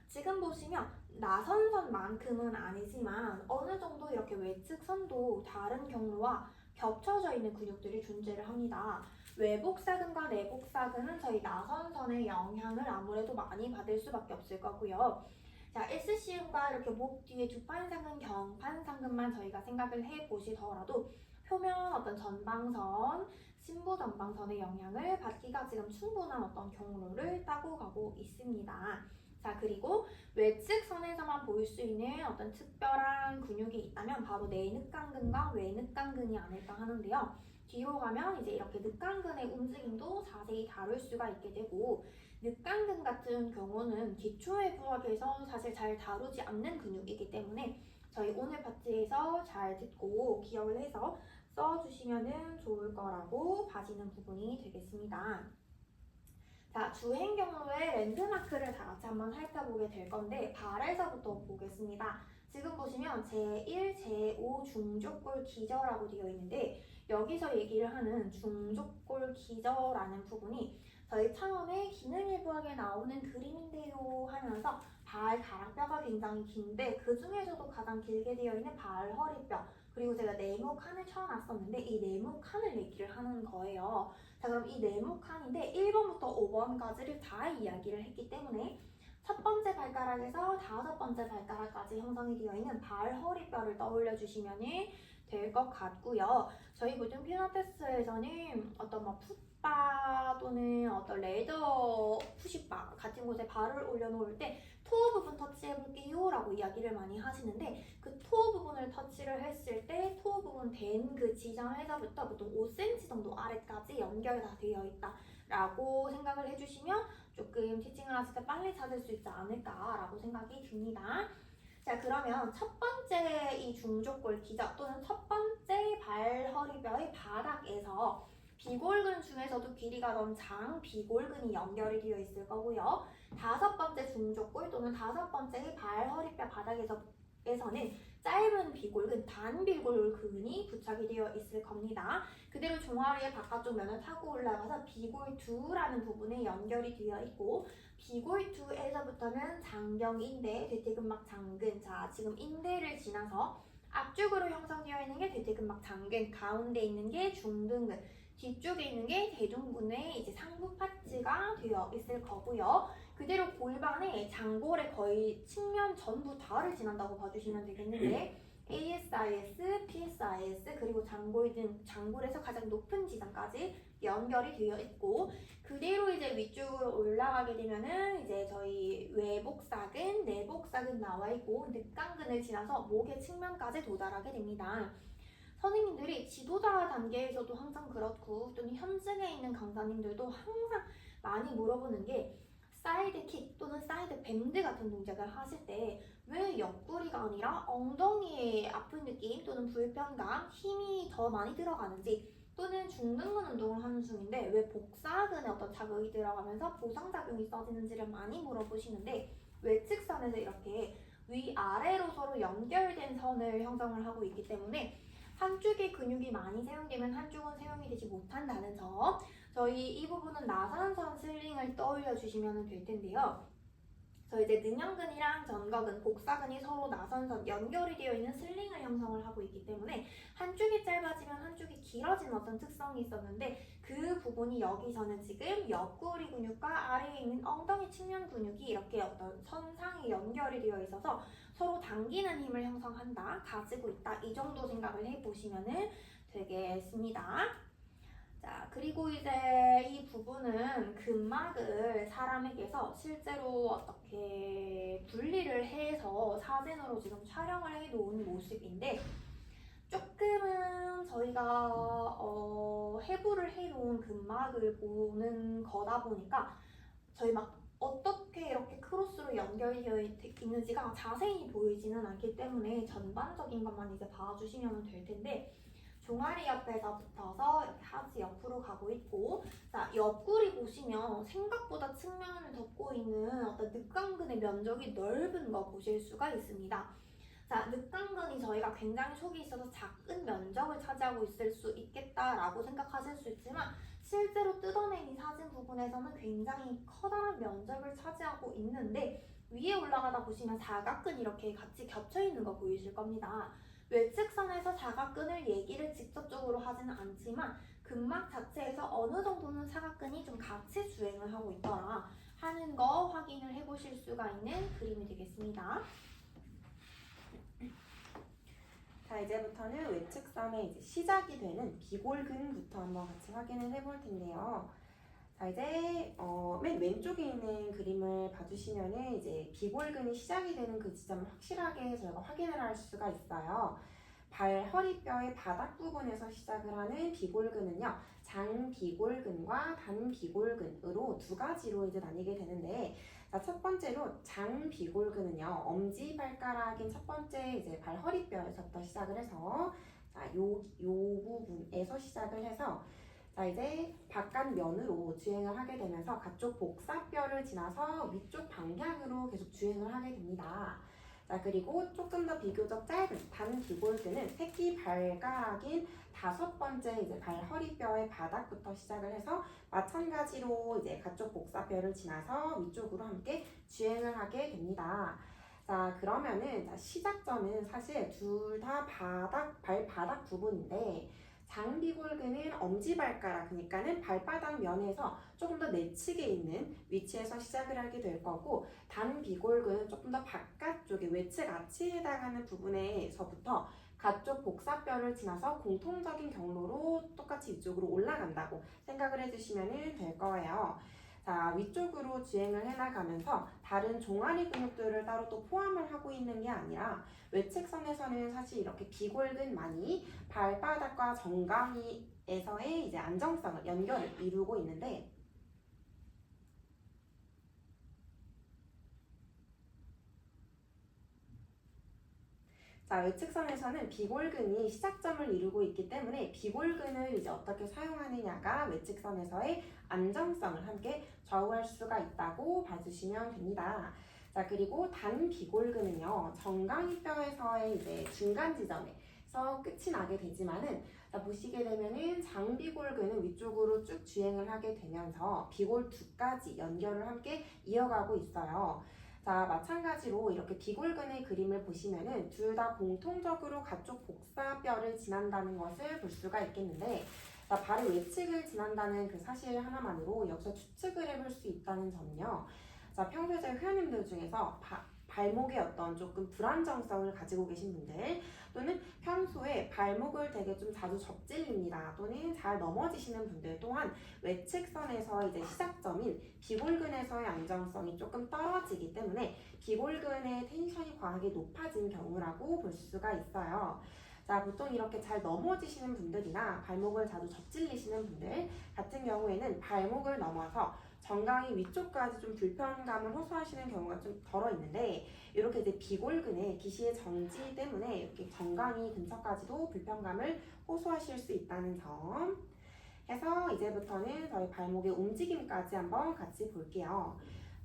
지금 보시면 나선선만큼은 아니지만 어느 정도 이렇게 외측선도 다른 경로와 겹쳐져 있는 근육들이 존재를 합니다. 외복사근과 내복사근은 저희 나선선의 영향을 아무래도 많이 받을 수밖에 없을 거고요. 자, SCM과 이렇게 목 뒤에 두판상근, 경판상근만 저희가 생각을 해보시더라도 표면 어떤 전방선, 심부 전방선의 영향을 받기가 지금 충분한 어떤 경로를 따고 가고 있습니다. 자, 그리고 외측선에서만 보일 수 있는 어떤 특별한 근육이 있다면 바로 내늑강근과 외늑강근이 아닐까 하는데요. 뒤로 가면 이제 이렇게 늑강근의 움직임도 자세히 다룰 수가 있게 되고, 늑강근 같은 경우는 기초해부학에서 사실 잘 다루지 않는 근육이기 때문에 저희 오늘 파트에서 잘 듣고 기억을 해서 써주시면 좋을 거라고 봐지는 부분이 되겠습니다. 자, 주행 경로의 랜드마크를 다 같이 한번 살펴보게 될 건데 발에서부터 보겠습니다. 지금 보시면 제1, 제5 중족골 기저라고 되어 있는데 여기서 얘기를 하는 중족골 기저라는 부분이 저희 처음에 기능일부학에 나오는 그림인데요 하면서 발가락뼈가 굉장히 긴데 그 중에서도 가장 길게 되어 있는 발허리뼈, 그리고 제가 네모칸을 쳐놨었는데 이 네모칸을 얘기를 하는 거예요. 자, 그럼 이 네모칸인데 1번부터 5번까지를 다 이야기를 했기 때문에 첫 번째 발가락에서 다섯 번째 발가락까지 형성이 되어 있는 발허리뼈를 떠올려 주시면 될 것 같고요. 저희 모든 필라테스에서는 어떤 뭐 풋바 또는 어떤 레더 푸시바 같은 곳에 발을 올려놓을 때 토어 부분 터치해볼게요 라고 이야기를 많이 하시는데 그 토어 부분을 터치를 했을 때 토어 부분 된 그 지점에서부터 보통 5cm 정도 아래까지 연결 다 되어 있다 라고 생각을 해주시면 조금 티칭을 하실 때 빨리 찾을 수 있지 않을까라고 생각이 듭니다. 자, 그러면 첫 번째 이 중족골 기저 또는 첫 번째 발허리뼈의 바닥에서 비골근 중에서도 길이가 넌 장비골근이 연결이 되어 있을 거고요. 다섯 번째 중족골 또는 다섯 번째 발허리뼈 바닥에서는 짧은 비골근, 단비골근이 부착이 되어 있을 겁니다. 그대로 종아리의 바깥쪽 면을 타고 올라가서 비골두라는 부분에 연결이 되어 있고 비골두에서부터는 장경인대, 대퇴근막 장근. 자, 지금 인대를 지나서 앞쪽으로 형성되어 있는 게 대퇴근막 장근, 가운데 있는 게 중둔근, 뒤쪽에 있는 게 대둔근의 이제 상부 파츠가 되어 있을 거고요. 그대로 골반의 장골의 거의 측면 전부 다를 지난다고 봐주시면 되겠는데 ASIS, PSIS 그리고 장골 등 장골에서 가장 높은 지점까지 연결이 되어 있고 그대로 이제 위쪽으로 올라가게 되면은 이제 저희 외복사근, 내복사근 나와 있고 늑강근을 지나서 목의 측면까지 도달하게 됩니다. 선생님들이 지도자 단계에서도 항상 그렇고 또는 현장에 있는 강사님들도 항상 많이 물어보는 게 사이드킥 또는 사이드 밴드 같은 동작을 하실 때 왜 옆구리가 아니라 엉덩이에 아픈 느낌 또는 불편감, 힘이 더 많이 들어가는지 또는 중둔근 운동을 하는 중인데 왜 복사근에 어떤 자극이 들어가면서 보상작용이 써지는지를 많이 물어보시는데 외측선에서 이렇게 위아래로 서로 연결된 선을 형성을 하고 있기 때문에 한쪽의 근육이 많이 사용되면 한쪽은 사용이 되지 못한다는 점. 저희 이 부분은 나선선 슬링을 떠올려 주시면 될 텐데요. 이제 능형근이랑 전거근, 복사근이 서로 나선선 연결이 되어 있는 슬링을 형성을 하고 있기 때문에 한쪽이 짧아지면 한쪽이 길어지는 어떤 특성이 있었는데 그 부분이 여기서는 지금 옆구리 근육과 아래에 있는 엉덩이 측면 근육이 이렇게 어떤 선상에 연결이 되어 있어서 서로 당기는 힘을 형성한다, 가지고 있다 이 정도 생각을 해보시면 되겠습니다. 자, 그리고 이제 이 부분은 근막을 사람에게서 실제로 어떻게 분리를 해서 사진으로 지금 촬영을 해 놓은 모습인데 조금은 저희가 해부를 해 놓은 근막을 보는 거다 보니까 저희 막 어떻게 이렇게 크로스로 연결되어 있는지가 자세히 보이지는 않기 때문에 전반적인 것만 이제 봐주시면 될 텐데 종아리 옆에서 붙어서 이렇게 하지 옆으로 가고 있고 자 옆구리 보시면 생각보다 측면을 덮고 있는 어떤 늑강근의 면적이 넓은 거 보실 수가 있습니다. 자 늑강근이 저희가 굉장히 속이 있어서 작은 면적을 차지하고 있을 수 있겠다라고 생각하실 수 있지만 실제로 뜯어낸 이 사진 부분에서는 굉장히 커다란 면적을 차지하고 있는데 위에 올라가다 보시면 사각근 이렇게 같이 겹쳐 있는 거 보이실 겁니다. 외측선에서 사각근을 얘기를 직접적으로 하지는 않지만 근막 자체에서 어느 정도는 사각근이 좀 같이 주행을 하고 있더라 하는 거 확인을 해보실 수가 있는 그림이 되겠습니다. 자, 이제부터는 외측선의 이제 시작이 되는 비골근부터 한번 같이 확인을 해볼 텐데요. 자, 이제 맨 왼쪽에 있는 그림을 봐주시면은 이제 비골근이 시작이 되는 그 지점을 확실하게 저희가 확인을 할 수가 있어요. 발 허리뼈의 바닥 부분에서 시작을 하는 비골근은요, 장비골근과 단비골근으로 두 가지로 이제 나뉘게 되는데, 자, 첫 번째로 장비골근은요, 엄지발가락인 첫 번째 이제 발 허리뼈에서부터 시작을 해서, 자, 요 부분에서 시작을 해서, 자, 이제 바깥면으로 주행을 하게 되면서 가쪽 복사뼈를 지나서 위쪽 방향으로 계속 주행을 하게 됩니다. 자, 그리고 조금 더 비교적 짧은 단비골근은 새끼 발가락인 다섯 번째 이제 발 허리뼈의 바닥부터 시작을 해서 마찬가지로 이제 가쪽 복사뼈를 지나서 위쪽으로 함께 주행을 하게 됩니다. 자, 그러면은 자, 시작점은 사실 둘 다 발바닥 부분인데, 장비골근은 엄지발가락, 그러니까는 발바닥 면에서 조금 더 내측에 있는 위치에서 시작을 하게 될 거고, 단비골근은 조금 더 바깥쪽에 외측 아치에 해당하는 부분에서부터 가쪽 복사뼈를 지나서 공통적인 경로로 똑같이 위쪽으로 올라간다고 생각을 해주시면 될 거예요. 자, 위쪽으로 주행을 해나가면서 다른 종아리 근육들을 따로 또 포함을 하고 있는 게 아니라 외측선에서는 사실 이렇게 비골근만이 발바닥과 정강이에서의 이제 안정성을 연결을 이루고 있는데, 자, 외측선에서는 비골근이 시작점을 이루고 있기 때문에 비골근을 이제 어떻게 사용하느냐가 외측선에서의 안정성을 함께 좌우할 수가 있다고 봐주시면 됩니다. 자, 그리고 단비골근은요, 정강이뼈에서의 이제 중간 지점에서 끝이 나게 되지만은, 자, 보시게 되면은 장비골근은 위쪽으로 쭉 주행을 하게 되면서 비골두까지 연결을 함께 이어가고 있어요. 자, 마찬가지로 이렇게 비골근의 그림을 보시면은 둘 다 공통적으로 가쪽 복사뼈를 지난다는 것을 볼 수가 있겠는데, 자, 발의 외측을 지난다는 그 사실 하나만으로 여기서 추측을 해볼 수 있다는 점은요. 자, 평소에 저희 회원님들 중에서 발목에 어떤 조금 불안정성을 가지고 계신 분들, 또는 평소에 발목을 되게 좀 자주 접질립니다, 또는 잘 넘어지시는 분들 또한 외측선에서 이제 시작점인 비골근에서의 안정성이 조금 떨어지기 때문에 비골근의 텐션이 과하게 높아진 경우라고 볼 수가 있어요. 자, 보통 이렇게 잘 넘어지시는 분들이나 발목을 자주 접질리시는 분들 같은 경우에는 발목을 넘어서 정강이 위쪽까지 좀 불편감을 호소하시는 경우가 좀 덜어 있는데, 이렇게 이제 비골근의 기시의 정지 때문에 이렇게 정강이 근처까지도 불편감을 호소하실 수 있다는 점. 해서 이제부터는 저희 발목의 움직임까지 한번 같이 볼게요.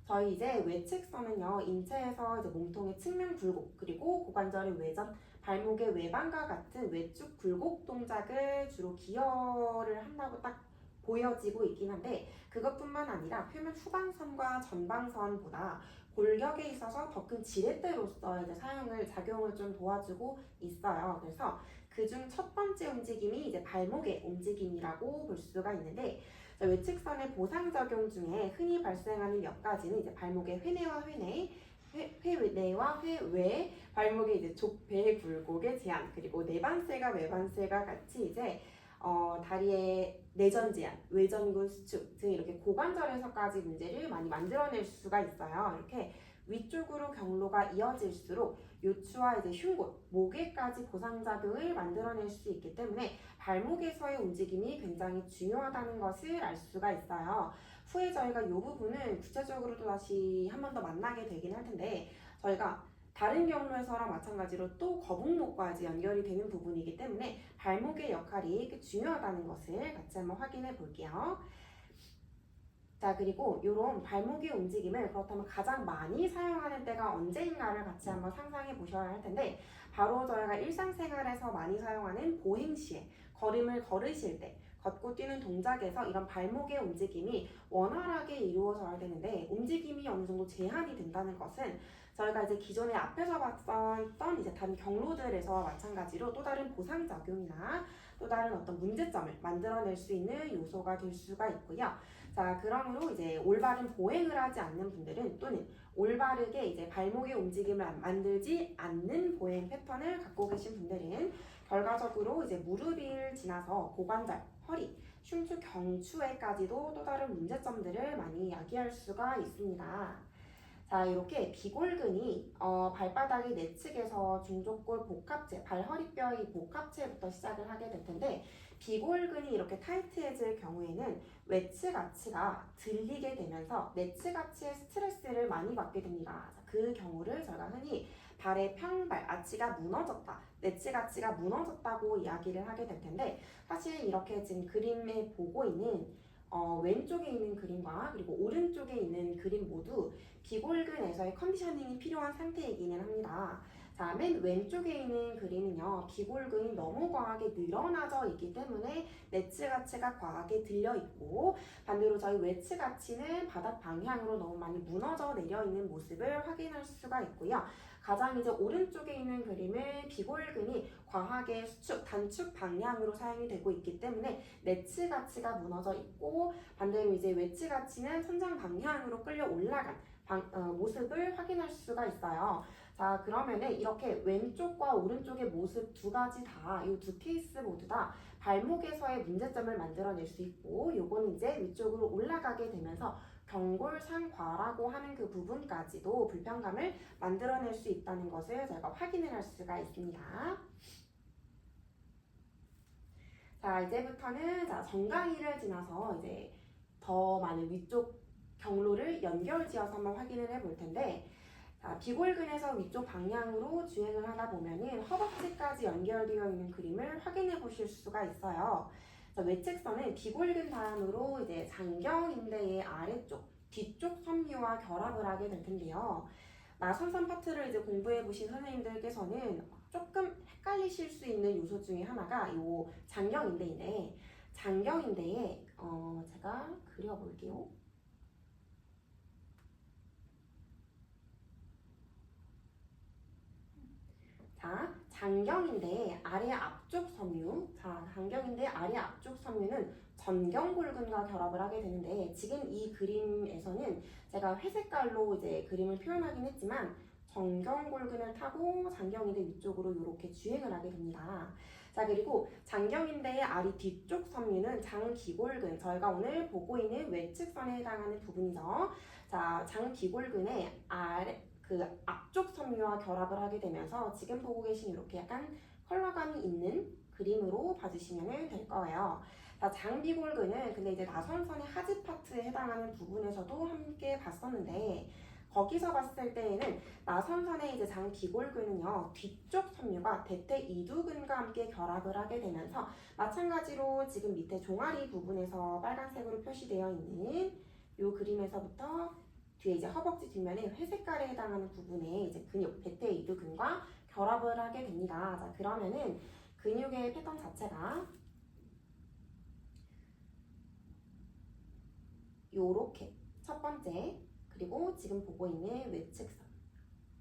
저희 이제 외측선은요, 인체에서 이제 몸통의 측면 굴곡, 그리고 고관절의 외전, 발목의 외방과 같은 외축 굴곡 동작을 주로 기여를 한다고 딱 보여지고 있긴 한데, 그것뿐만 아니라 표면 후방선과 전방선보다 골격에 있어서 더 큰 지렛대로서 이제 작용을 좀 도와주고 있어요. 그래서 그중 첫 번째 움직임이 이제 발목의 움직임이라고 볼 수가 있는데, 외측선의 보상작용 중에 흔히 발생하는 몇 가지는 이제 발목의 회내와 회내와 회외, 발목의 이제 족배 굴곡의 제한, 그리고 내반세가 외반세가 같이 이제 다리의 내전 제한, 외전근 수축 등 이렇게 고관절에서까지 문제를 많이 만들어낼 수가 있어요. 이렇게 위쪽으로 경로가 이어질수록 요추와 이제 흉골, 목에까지 보상작용을 만들어낼 수 있기 때문에 발목에서의 움직임이 굉장히 중요하다는 것을 알 수가 있어요. 후에 저희가 이 부분은 구체적으로도 다시 한 번 더 만나게 되긴 할 텐데, 저희가 다른 경로에서랑 마찬가지로 또 거북목까지 연결이 되는 부분이기 때문에 발목의 역할이 꽤 중요하다는 것을 같이 한번 확인해 볼게요. 자, 그리고 이런 발목의 움직임을 그렇다면 가장 많이 사용하는 때가 언제인가를 같이 한번 상상해 보셔야 할 텐데, 바로 저희가 일상생활에서 많이 사용하는 보행 시에, 걸음을 걸으실 때, 걷고 뛰는 동작에서 이런 발목의 움직임이 원활하게 이루어져야 되는데, 움직임이 어느 정도 제한이 된다는 것은 저희가 이제 기존에 앞에서 봤던 이제 다른 경로들에서 마찬가지로 또 다른 보상작용이나 또 다른 어떤 문제점을 만들어낼 수 있는 요소가 될 수가 있고요. 자, 그러므로 이제 올바른 보행을 하지 않는 분들은, 또는 올바르게 이제 발목의 움직임을 만들지 않는 보행 패턴을 갖고 계신 분들은 결과적으로 이제 무릎을 지나서 고관절, 허리, 흉추, 경추에까지도 또 다른 문제점들을 많이 야기할 수가 있습니다. 자, 이렇게 비골근이 발바닥이 내측에서 중족골 복합체, 발허리뼈의 복합체부터 시작을 하게 될 텐데 비골근이 이렇게 타이트해질 경우에는 외측 아치가 들리게 되면서 내측 아치의 스트레스를 많이 받게 됩니다. 자, 그 경우를 저희가 흔히 발의 평발, 아치가 무너졌다, 내측 아치가 무너졌다고 이야기를 하게 될 텐데 사실 이렇게 지금 그림에 보고 있는 왼쪽에 있는 그림과 그리고 오른쪽에 있는 그림 모두 비골근에서의 컨디셔닝이 필요한 상태이기는 합니다. 자, 맨 왼쪽에 있는 그림은요, 비골근이 너무 과하게 늘어나져 있기 때문에 내측 아치가 과하게 들려 있고, 반대로 저희 외측 아치는 바닥 방향으로 너무 많이 무너져 내려 있는 모습을 확인할 수가 있고요. 가장 이제 오른쪽에 있는 그림은 비골근이 과하게 수축, 단축 방향으로 사용이 되고 있기 때문에 내측 아치가 무너져 있고, 반대로 이제 외측 아치는 천장 방향으로 끌려 올라간 모습을 확인할 수가 있어요. 자, 그러면은 이렇게 왼쪽과 오른쪽의 모습 두 가지 다, 이 두 케이스 모두 다 발목에서의 문제점을 만들어낼 수 있고, 요거는 이제 위쪽으로 올라가게 되면서 경골상과라고 하는 그 부분까지도 불편감을 만들어낼 수 있다는 것을 저희가 확인을 할 수가 있습니다. 자, 이제부터는 정강이를 지나서 이제 더 많은 위쪽 경로를 연결지어서 한번 확인을 해볼 텐데, 자, 비골근에서 위쪽 방향으로 주행을 하다 보면은 허벅지까지 연결되어 있는 그림을 확인해 보실 수가 있어요. 자, 외측선은 비골근 다음으로 이제 장경인대의 아래쪽, 뒤쪽 섬유와 결합을 하게 될 텐데요. 나선선 파트를 이제 공부해 보신 선생님들께서는 조금 헷갈리실 수 있는 요소 중에 하나가 요 장경인대인데, 장경인대에 제가 그려볼게요. 자, 장경인대의 아래 앞쪽 섬유. 자, 장경인대의 아래 앞쪽 섬유는 전경골근과 결합을 하게 되는데 지금 이 그림에서는 제가 회색깔로 이제 그림을 표현하긴 했지만 전경골근을 타고 장경인대 위쪽으로 이렇게 주행을 하게 됩니다. 자, 그리고 장경인대의 아리 뒤쪽 섬유는 장비골근, 저희가 오늘 보고 있는 외측선에 해당하는 부분이죠. 자, 장비골근의 그 앞쪽 섬유와 결합을 하게 되면서 지금 보고 계신 이렇게 약간 컬러감이 있는 그림으로 봐주시면 될 거예요. 자, 장비골근은 근데 이제 나선선의 하지 파트에 해당하는 부분에서도 함께 봤었는데 거기서 봤을 때에는 나선선의 이제 장비골근은요 뒤쪽 섬유가 대퇴 이두근과 함께 결합을 하게 되면서 마찬가지로 지금 밑에 종아리 부분에서 빨간색으로 표시되어 있는 이 그림에서부터 뒤에 이제 허벅지 뒷면에 회색깔에 해당하는 부분에 이제 근육 대퇴 이두근과 결합을 하게 됩니다. 자, 그러면은 근육의 패턴 자체가 요렇게 첫 번째, 그리고 지금 보고 있는 외측선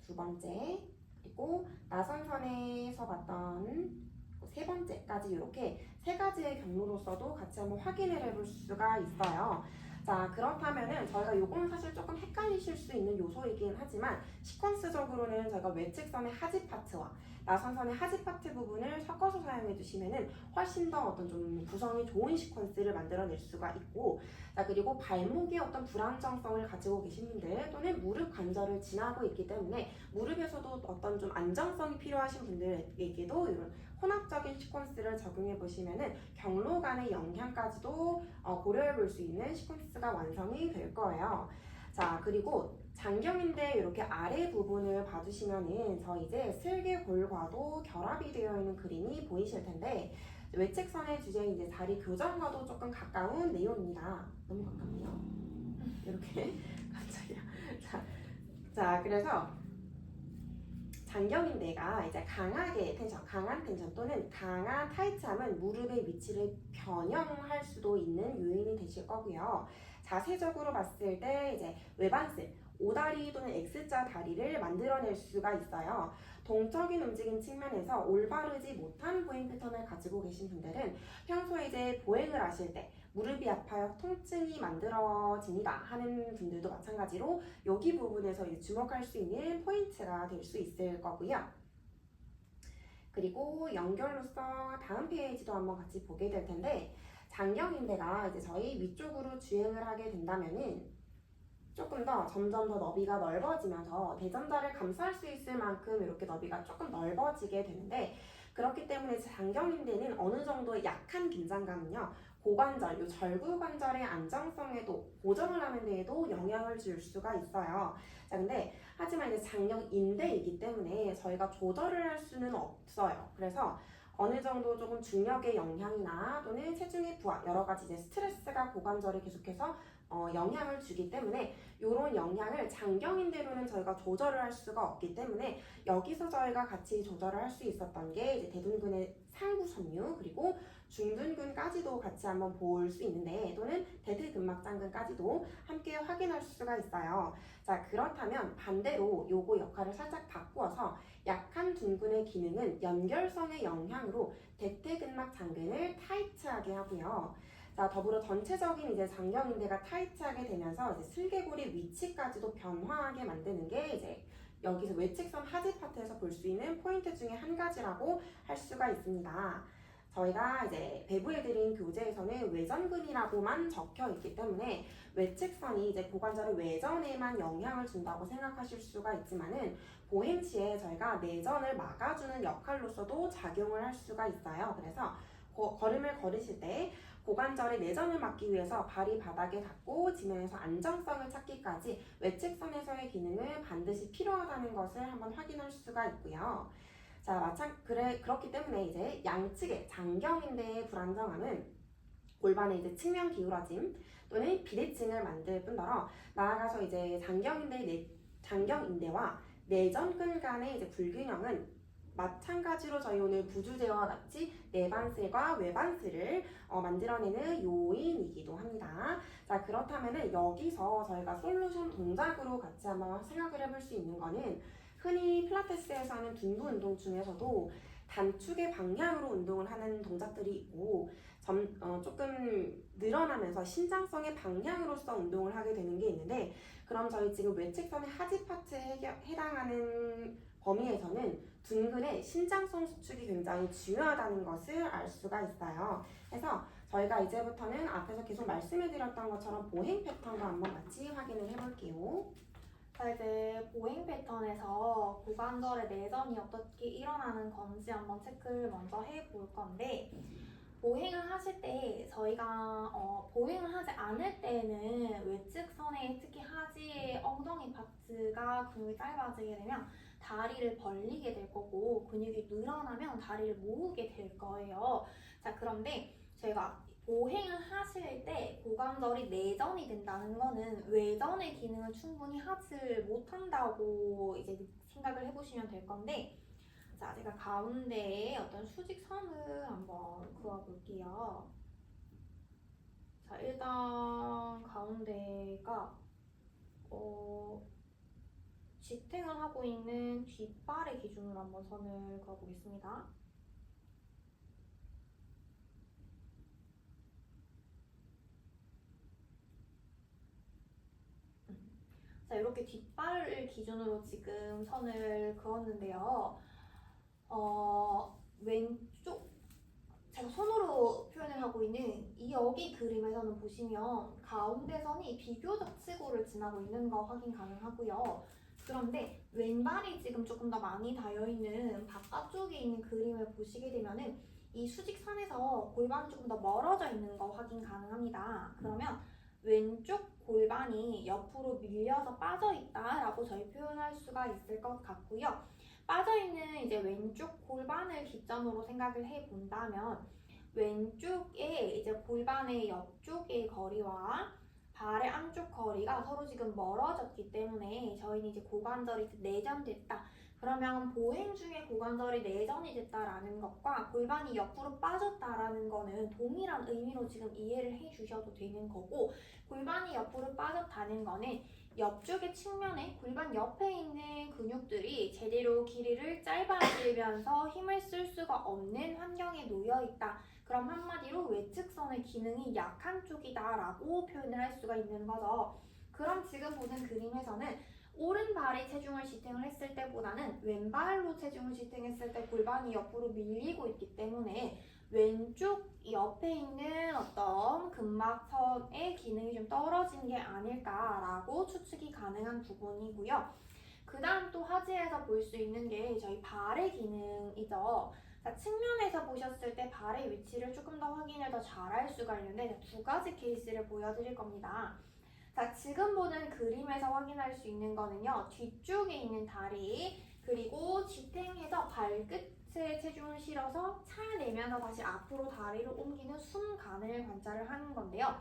두 번째, 그리고 나선선에서 봤던 세 번째까지 이렇게 세 가지의 경로로서도 같이 한번 확인을 해볼 수가 있어요. 자, 그렇다면은 저희가 요거는 사실 조금 헷갈리실 수 있는 요소이긴 하지만 시퀀스적으로는 저희가 외측선의 하지 파트와 나선선의 하지 파트 부분을 섞어서 사용해 주시면은 훨씬 더 어떤 좀 구성이 좋은 시퀀스를 만들어낼 수가 있고, 자, 그리고 발목에 어떤 불안정성을 가지고 계신 분들 또는 무릎 관절을 지나고 있기 때문에 무릎에서도 어떤 좀 안정성이 필요하신 분들에게도 이런 혼합적인 시퀀스를 적용해 보시면은 경로 간의 영향까지도 고려해 볼 수 있는 시퀀스가 완성이 될 거예요. 자, 그리고 장경인대 이렇게 아래 부분을 봐주시면은 저 이제 슬개골과도 결합이 되어 있는 그림이 보이실 텐데 외측선의 주제인 이제 다리 교정과도 조금 가까운 내용입니다. 너무 가깝네요. 이렇게 갑자기요. 자, 그래서 장경인대가 이제 강하게 텐션, 강한 텐션 또는 강한 타이트함은 무릎의 위치를 변형할 수도 있는 요인이 되실 거고요. 자세적으로 봤을 때 이제 외반슬, 오다리 또는 X자 다리를 만들어낼 수가 있어요. 동적인 움직임 측면에서 올바르지 못한 보행 패턴을 가지고 계신 분들은 평소에 이제 보행을 하실 때 무릎이 아파요, 통증이 만들어집니다 하는 분들도 마찬가지로 여기 부분에서 이제 주목할 수 있는 포인트가 될 수 있을 거고요. 그리고 연결로서 다음 페이지도 한번 같이 보게 될 텐데 장경인대가 이제 저희 위쪽으로 주행을 하게 된다면은 조금 더 점점 더 너비가 넓어지면서 대전자를 감쌀 수 있을 만큼 이렇게 너비가 조금 넓어지게 되는데 그렇기 때문에 장경인대는 어느 정도의 약한 긴장감은요 고관절, 요 절구관절의 안정성에도 보정을 하는 데에도 영향을 줄 수가 있어요. 자, 근데 하지만 이제 장경인대이기 때문에 저희가 조절을 할 수는 없어요. 그래서 어느 정도 조금 중력의 영향이나 또는 체중의 부하, 여러 가지 이제 스트레스가 고관절에 계속해서 영향을 주기 때문에 이런 영향을 장경인대로는 저희가 조절을 할 수가 없기 때문에 여기서 저희가 같이 조절을 할 수 있었던 게 이제 대둔근의 상부 섬유 그리고 중둔근까지도 같이 한번 볼 수 있는데 또는 대퇴근막장근까지도 함께 확인할 수가 있어요. 자, 그렇다면 반대로 요거 역할을 살짝 바꾸어서 약한 둔근의 기능은 연결성의 영향으로 대퇴근막 장근을 타이트하게 하고요. 자, 더불어 전체적인 이제 장경인대가 타이트하게 되면서 이제 슬개골의 위치까지도 변화하게 만드는 게 이제 여기서 외측선 하지 파트에서 볼 수 있는 포인트 중에 한 가지라고 할 수가 있습니다. 저희가 이제 배부해드린 교재에서는 외전근이라고만 적혀 있기 때문에 외측선이 이제 고관절의 외전에만 영향을 준다고 생각하실 수가 있지만은 보행 시에 저희가 내전을 막아주는 역할로서도 작용을 할 수가 있어요. 그래서 걸음을 걸으실 때 고관절의 내전을 막기 위해서 발이 바닥에 닿고 지면에서 안정성을 찾기까지 외측선에서의 기능은 반드시 필요하다는 것을 한번 확인할 수가 있고요. 자, 그렇기 때문에 이제 양측의 장경인대의 불안정함은 골반의 이제 측면 기울어짐 또는 비대칭을 만들 뿐더러 나아가서 이제 장경인대와 내전근 간의 이제 불균형은 마찬가지로 저희 오늘 부주제와 같이 내반슬과 외반슬을 만들어내는 요인이기도 합니다. 자, 그렇다면은 여기서 저희가 솔루션 동작으로 같이 한번 생각을 해볼 수 있는 거는 흔히 필라테스에서 하는 둔부 운동 중에서도 단축의 방향으로 운동을 하는 동작들이 있고 조금 늘어나면서 신장성의 방향으로서 운동을 하게 되는 게 있는데 그럼 저희 지금 외측선의 하지 파트에 해당하는 범위에서는 둔근의 신장성 수축이 굉장히 중요하다는 것을 알 수가 있어요. 그래서 저희가 이제부터는 앞에서 계속 말씀해드렸던 것처럼 보행 패턴과 한번 같이 확인을 해볼게요. 자, 이제 보행 패턴에서 고관절의 내전이 어떻게 일어나는 건지 한번 체크를 먼저 해볼 건데 보행을 하실 때 저희가 보행을 하지 않을 때는 외측선에 특히 하지의 엉덩이 파트가 근육이 짧아지게 되면 다리를 벌리게 될 거고 근육이 늘어나면 다리를 모으게 될 거예요. 자, 그런데 저희가 보행을 하실 때 고관절이 내전이 된다는 거는 외전의 기능을 충분히 하지 못한다고 이제 생각을 해보시면 될 건데 자, 제가 가운데에 어떤 수직선을 한번 그어볼게요. 자, 일단 가운데가 지탱을 하고 있는 뒷발의 기준으로 한번 선을 그어보겠습니다. 자, 이렇게 뒷발을 기준으로 지금 선을 그었는데요. 왼쪽 제가 손으로 표현을 하고 있는 이 여기 그림에서는 보시면 가운데 선이 비교적 치고를 지나고 있는 거 확인 가능하고요. 그런데 왼발이 지금 조금 더 많이 닿여 있는 바깥쪽에 있는 그림을 보시게 되면은 이 수직선에서 골반이 조금 더 멀어져 있는 거 확인 가능합니다. 그러면 왼쪽 골반이 옆으로 밀려서 빠져 있다라고 저희 표현할 수가 있을 것 같고요. 빠져있는 이제 왼쪽 골반을 기점으로 생각을 해본다면 왼쪽에 이제 골반의 옆쪽의 거리와 발의 안쪽 거리가 서로 지금 멀어졌기 때문에 저희는 이제 고관절이 내전됐다. 그러면 보행 중에 고관절이 내전이 됐다라는 것과 골반이 옆으로 빠졌다라는 거는 동일한 의미로 지금 이해를 해주셔도 되는 거고 골반이 옆으로 빠졌다는 거는 옆쪽의 측면에 골반 옆에 있는 근육들이 제대로 길이를 짧아지면서 힘을 쓸 수가 없는 환경에 놓여 있다. 그럼 한마디로 외측선의 기능이 약한 쪽이다 라고 표현을 할 수가 있는 거죠. 그럼 지금 보는 그림에서는 오른발이 체중을 지탱을 했을 때보다는 왼발로 체중을 지탱했을 때 골반이 옆으로 밀리고 있기 때문에 왼쪽 이 옆에 있는 어떤 근막선의 기능이 좀 떨어진 게 아닐까라고 추측이 가능한 부분이고요. 그 다음 또 화지에서 볼 수 있는 게 저희 발의 기능이죠. 자, 측면에서 보셨을 때 발의 위치를 조금 더 확인을 더 잘할 수가 있는데 두 가지 케이스를 보여드릴 겁니다. 자, 지금 보는 그림에서 확인할 수 있는 거는요. 뒤쪽에 있는 다리 그리고 지탱해서 발끝에 체중을 실어서 차내면서 다시 앞으로 다리를 옮기는 순간을 관찰을 하는 건데요.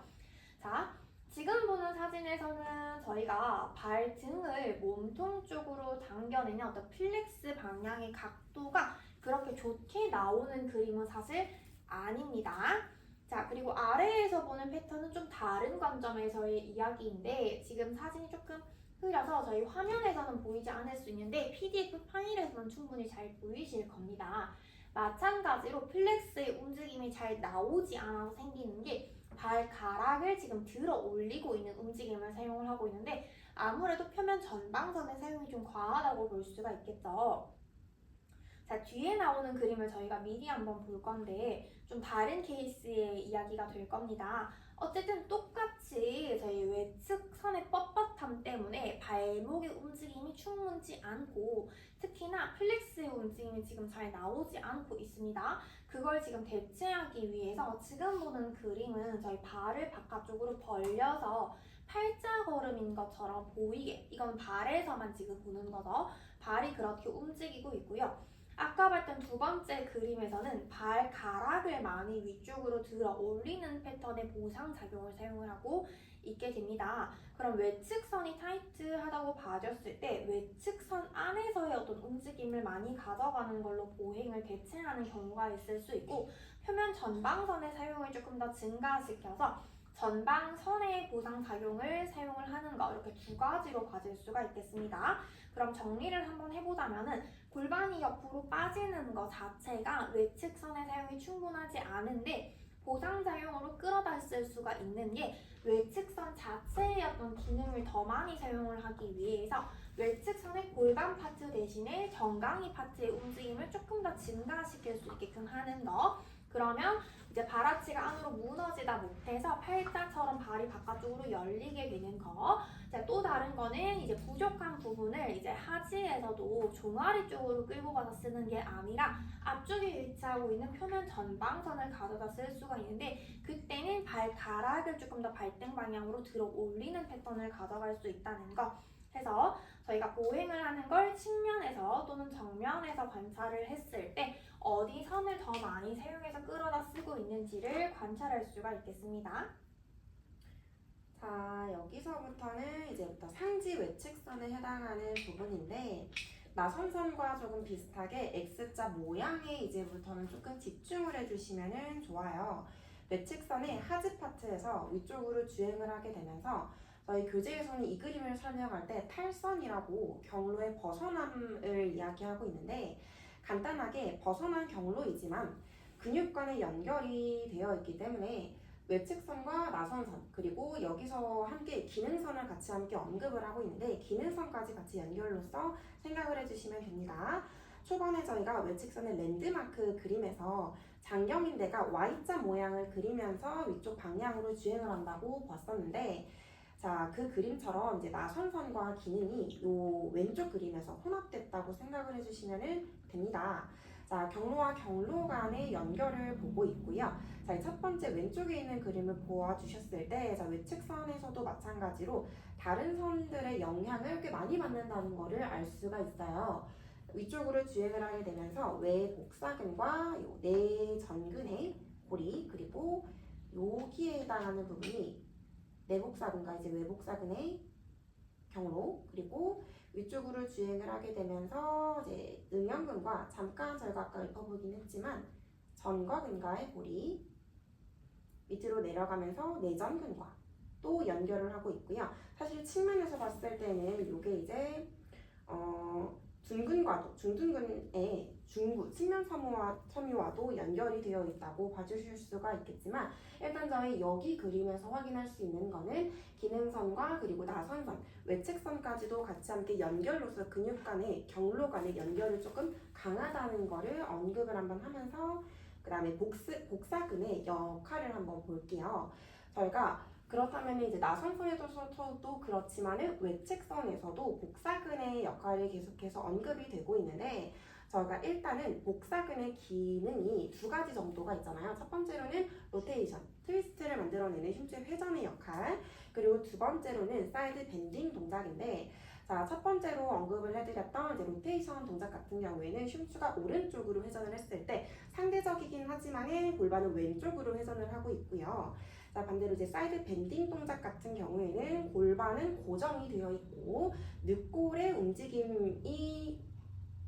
자, 지금 보는 사진에서는 저희가 발등을 몸통 쪽으로 당겨내는 어떤 플렉스 방향의 각도가 그렇게 좋게 나오는 그림은 사실 아닙니다. 자, 그리고 아래에서 보는 패턴은 좀 다른 관점에서의 이야기인데 지금 사진이 조금 흐려서 저희 화면에서는 보이지 않을 수 있는데 PDF 파일에서는 충분히 잘 보이실 겁니다. 마찬가지로 플렉스의 움직임이 잘 나오지 않아서 생기는 게 발가락을 지금 들어 올리고 있는 움직임을 사용을 하고 있는데 아무래도 표면 전방선의 사용이 좀 과하다고 볼 수가 있겠죠. 자, 뒤에 나오는 그림을 저희가 미리 한번 볼 건데 좀 다른 케이스의 이야기가 될 겁니다. 어쨌든 똑같이 저희 외측선의 뻣뻣함 때문에 발목의 움직임이 충분치 않고 특히나 플렉스의 움직임이 지금 잘 나오지 않고 있습니다. 그걸 지금 대체하기 위해서 지금 보는 그림은 저희 발을 바깥쪽으로 벌려서 팔자 걸음인 것처럼 보이게 이건 발에서만 지금 보는 거죠. 발이 그렇게 움직이고 있고요. 아까 봤던 두 번째 그림에서는 발가락을 많이 위쪽으로 들어 올리는 패턴의 보상작용을 사용을 하고 있게 됩니다. 그럼 외측선이 타이트하다고 봐줬을 때 외측선 안에서의 어떤 움직임을 많이 가져가는 걸로 보행을 대체하는 경우가 있을 수 있고 표면 전방선의 사용을 조금 더 증가시켜서 전방선의 보상작용을 사용을 하는 거 이렇게 두 가지로 가질 수가 있겠습니다. 그럼 정리를 한번 해보자면은 골반이 옆으로 빠지는 것 자체가 외측선의 사용이 충분하지 않은데 보상작용으로 끌어다 쓸 수가 있는 게 외측선 자체의 어떤 기능을 더 많이 사용을 하기 위해서 외측선의 골반 파트 대신에 정강이 파트의 움직임을 조금 더 증가시킬 수 있게끔 하는 거. 그러면 이제 발아치가 안으로 무너지다 못해서 팔자처럼 발이 바깥쪽으로 열리게 되는 거. 또 다른 거는 이제 부족한 부분을 이제 하지에서도 종아리 쪽으로 끌고 가서 쓰는 게 아니라 앞쪽에 위치하고 있는 표면 전방선을 가져다 쓸 수가 있는데 그때는 발가락을 조금 더 발등 방향으로 들어 올리는 패턴을 가져갈 수 있다는 거. 해서 저희가 보행을 하는 걸 측면에서 또는 정면에서 관찰을 했을 때 어디 선을 더 많이 사용해서 끌어다 쓰고 있는지를 관찰할 수가 있겠습니다. 자, 여기서부터는 이제부터 상지 외측선에 해당하는 부분인데 나선선과 조금 비슷하게 X자 모양에 이제부터는 조금 집중을 해주시면 좋아요. 외측선의 하지 파트에서 위쪽으로 주행을 하게 되면서 저희 교재에서는 이 그림을 설명할 때 탈선이라고 경로의 벗어남을 이야기하고 있는데 간단하게 벗어난 경로이지만 근육 간의 연결이 되어 있기 때문에 외측선과 나선선 그리고 여기서 함께 기능선을 같이 함께 언급을 하고 있는데 기능선까지 같이 연결로서 생각을 해주시면 됩니다. 초반에 저희가 외측선의 랜드마크 그림에서 장경인대가 Y자 모양을 그리면서 위쪽 방향으로 주행을 한다고 봤었는데 자, 그 그림처럼 이제 나선선과 기능이 요 왼쪽 그림에서 혼합됐다고 생각을 해주시면 됩니다. 자, 경로와 경로 간의 연결을 보고 있고요. 자, 첫 번째 왼쪽에 있는 그림을 보아주셨을 때, 자, 외측선에서도 마찬가지로 다른 선들의 영향을 꽤 많이 받는다는 것을 알 수가 있어요. 위쪽으로 주행을 하게 되면서 외복사근과 요 내전근의 고리 그리고 여기에 해당하는 부분이 내복사근과 이제 외복사근의 경로 그리고 위쪽으로 주행을 하게 되면서 이제 능형근과 잠깐 저희가 아까 읊어보긴 했지만 전과근과의 고리 밑으로 내려가면서 내전근과 또 연결을 하고 있고요. 사실 측면에서 봤을 때는 이게 이제 둔근과도 중둔근의 중부 측면 섬유와도 연결이 되어 있다고 봐주실 수가 있겠지만 일단 저희 여기 그림에서 확인할 수 있는 거는 기능선과 그리고 나선선, 외측선까지도 같이 함께 연결로서 근육 간의 경로 간의 연결이 조금 강하다는 거를 언급을 한번 하면서 그 다음에 복사근의 역할을 한번 볼게요. 저희가 그렇다면 이제 나선선에서도 그렇지만은 외측선에서도 복사근의 역할이 계속해서 언급이 되고 있는데 저희가 일단은 복사근의 기능이 두 가지 정도가 있잖아요. 첫 번째로는 로테이션, 트위스트를 만들어내는 흉추 회전의 역할, 그리고 두 번째로는 사이드 밴딩 동작인데 자, 첫 번째로 언급을 해드렸던 이제 로테이션 동작 같은 경우에는 흉추가 오른쪽으로 회전을 했을 때 상대적이긴 하지만은 골반은 왼쪽으로 회전을 하고 있고요. 자, 반대로 이제 사이드 밴딩 동작 같은 경우에는 골반은 고정이 되어 있고 늑골의 움직임이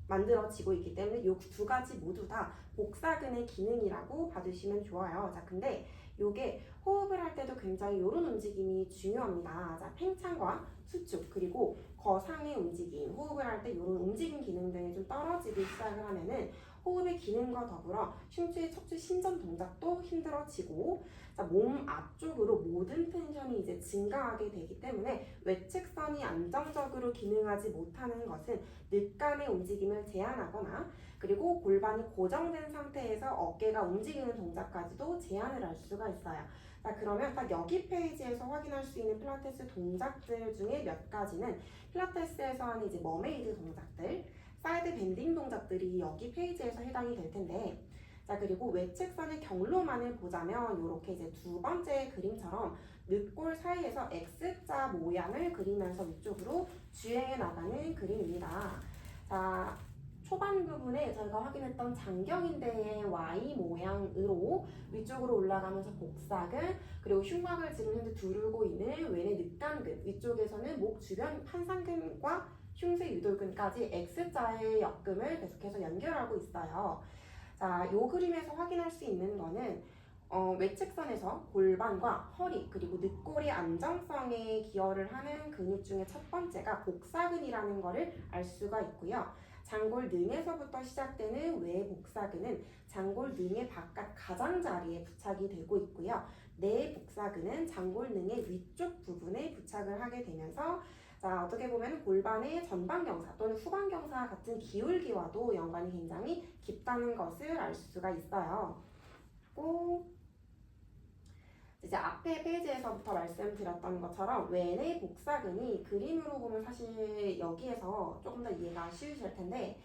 만들어지고 있기 때문에 이 두 가지 모두 다 복사근의 기능이라고 봐주시면 좋아요. 자, 근데 이게 호흡을 할 때도 굉장히 이런 움직임이 중요합니다. 자, 팽창과 수축 그리고 거상의 움직임, 호흡을 할 때 이런 움직임 기능 등이 좀 떨어지기 시작을 하면은 호흡의 기능과 더불어 흉추의 척추 신전 동작도 힘들어지고 자, 몸 앞쪽으로 모든 텐션이 이제 증가하게 되기 때문에 외측선이 안정적으로 기능하지 못하는 것은 늑간의 움직임을 제한하거나 그리고 골반이 고정된 상태에서 어깨가 움직이는 동작까지도 제한을 할 수가 있어요. 자, 그러면 딱 여기 페이지에서 확인할 수 있는 필라테스 동작들 중에 몇 가지는 필라테스에서 하는 이제 머메이드 동작들, 사이드 밴딩 동작들이 여기 페이지에서 해당이 될 텐데 자, 그리고 외측선의 경로만을 보자면 이렇게 이제 두 번째 그림처럼 늑골 사이에서 X자 모양을 그리면서 위쪽으로 주행해 나가는 그림입니다. 자, 초반 부분에 저희가 확인했던 장경인대의 Y 모양으로 위쪽으로 올라가면서 복사근 그리고 흉곽을 지금 현재 두르고 있는 왼의 늑간근 위쪽에서는 목 주변 판상근과 흉쇄 유돌근까지 X자의 역금을 계속해서 연결하고 있어요. 자, 이 그림에서 확인할 수 있는 거는 외측선에서 골반과 허리 그리고 늑골의 안정성에 기여를 하는 근육 중에 첫 번째가 복사근이라는 것을 알 수가 있고요. 장골능에서부터 시작되는 외복사근은 장골능의 바깥 가장자리에 부착이 되고 있고요. 내복사근은 장골능의 위쪽 부분에 부착을 하게 되면서 자, 어떻게 보면 골반의 전방경사 또는 후방경사 같은 기울기와도 연관이 굉장히 깊다는 것을 알 수가 있어요. 또 이제 앞에 페이지에서부터 말씀드렸던 것처럼 왼의 복사근이 그림으로 보면 사실 여기에서 조금 더 이해가 쉬우실 텐데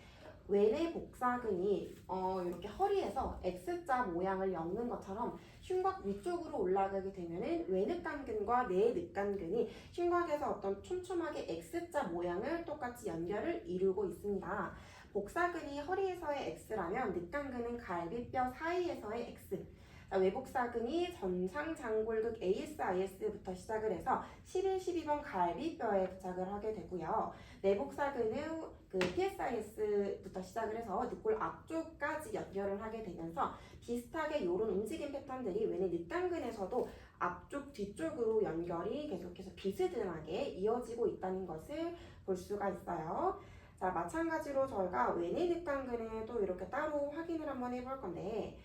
왼의 복사근이 이렇게 허리에서 X자 모양을 엮는 것처럼 흉곽 위쪽으로 올라가게 되면은 외늑간근과 내늑간근이 흉곽에서 어떤 촘촘하게 X자 모양을 똑같이 연결을 이루고 있습니다. 복사근이 허리에서의 X라면 늑간근은 갈비뼈 사이에서의 X. 자, 외복사근이 전상장골극 ASIS부터 시작을 해서 11, 12번 갈비뼈에 부착을 하게 되고요. 내복사근은 그 PSIS부터 시작을 해서 늑골 앞쪽까지 연결을 하게 되면서 비슷하게 이런 움직임 패턴들이 왼의 늑간근에서도 앞쪽 뒤쪽으로 연결이 계속해서 비스듬하게 이어지고 있다는 것을 볼 수가 있어요. 자, 마찬가지로 저희가 왼의 늑간근을 또 이렇게 따로 확인을 한번 해볼 건데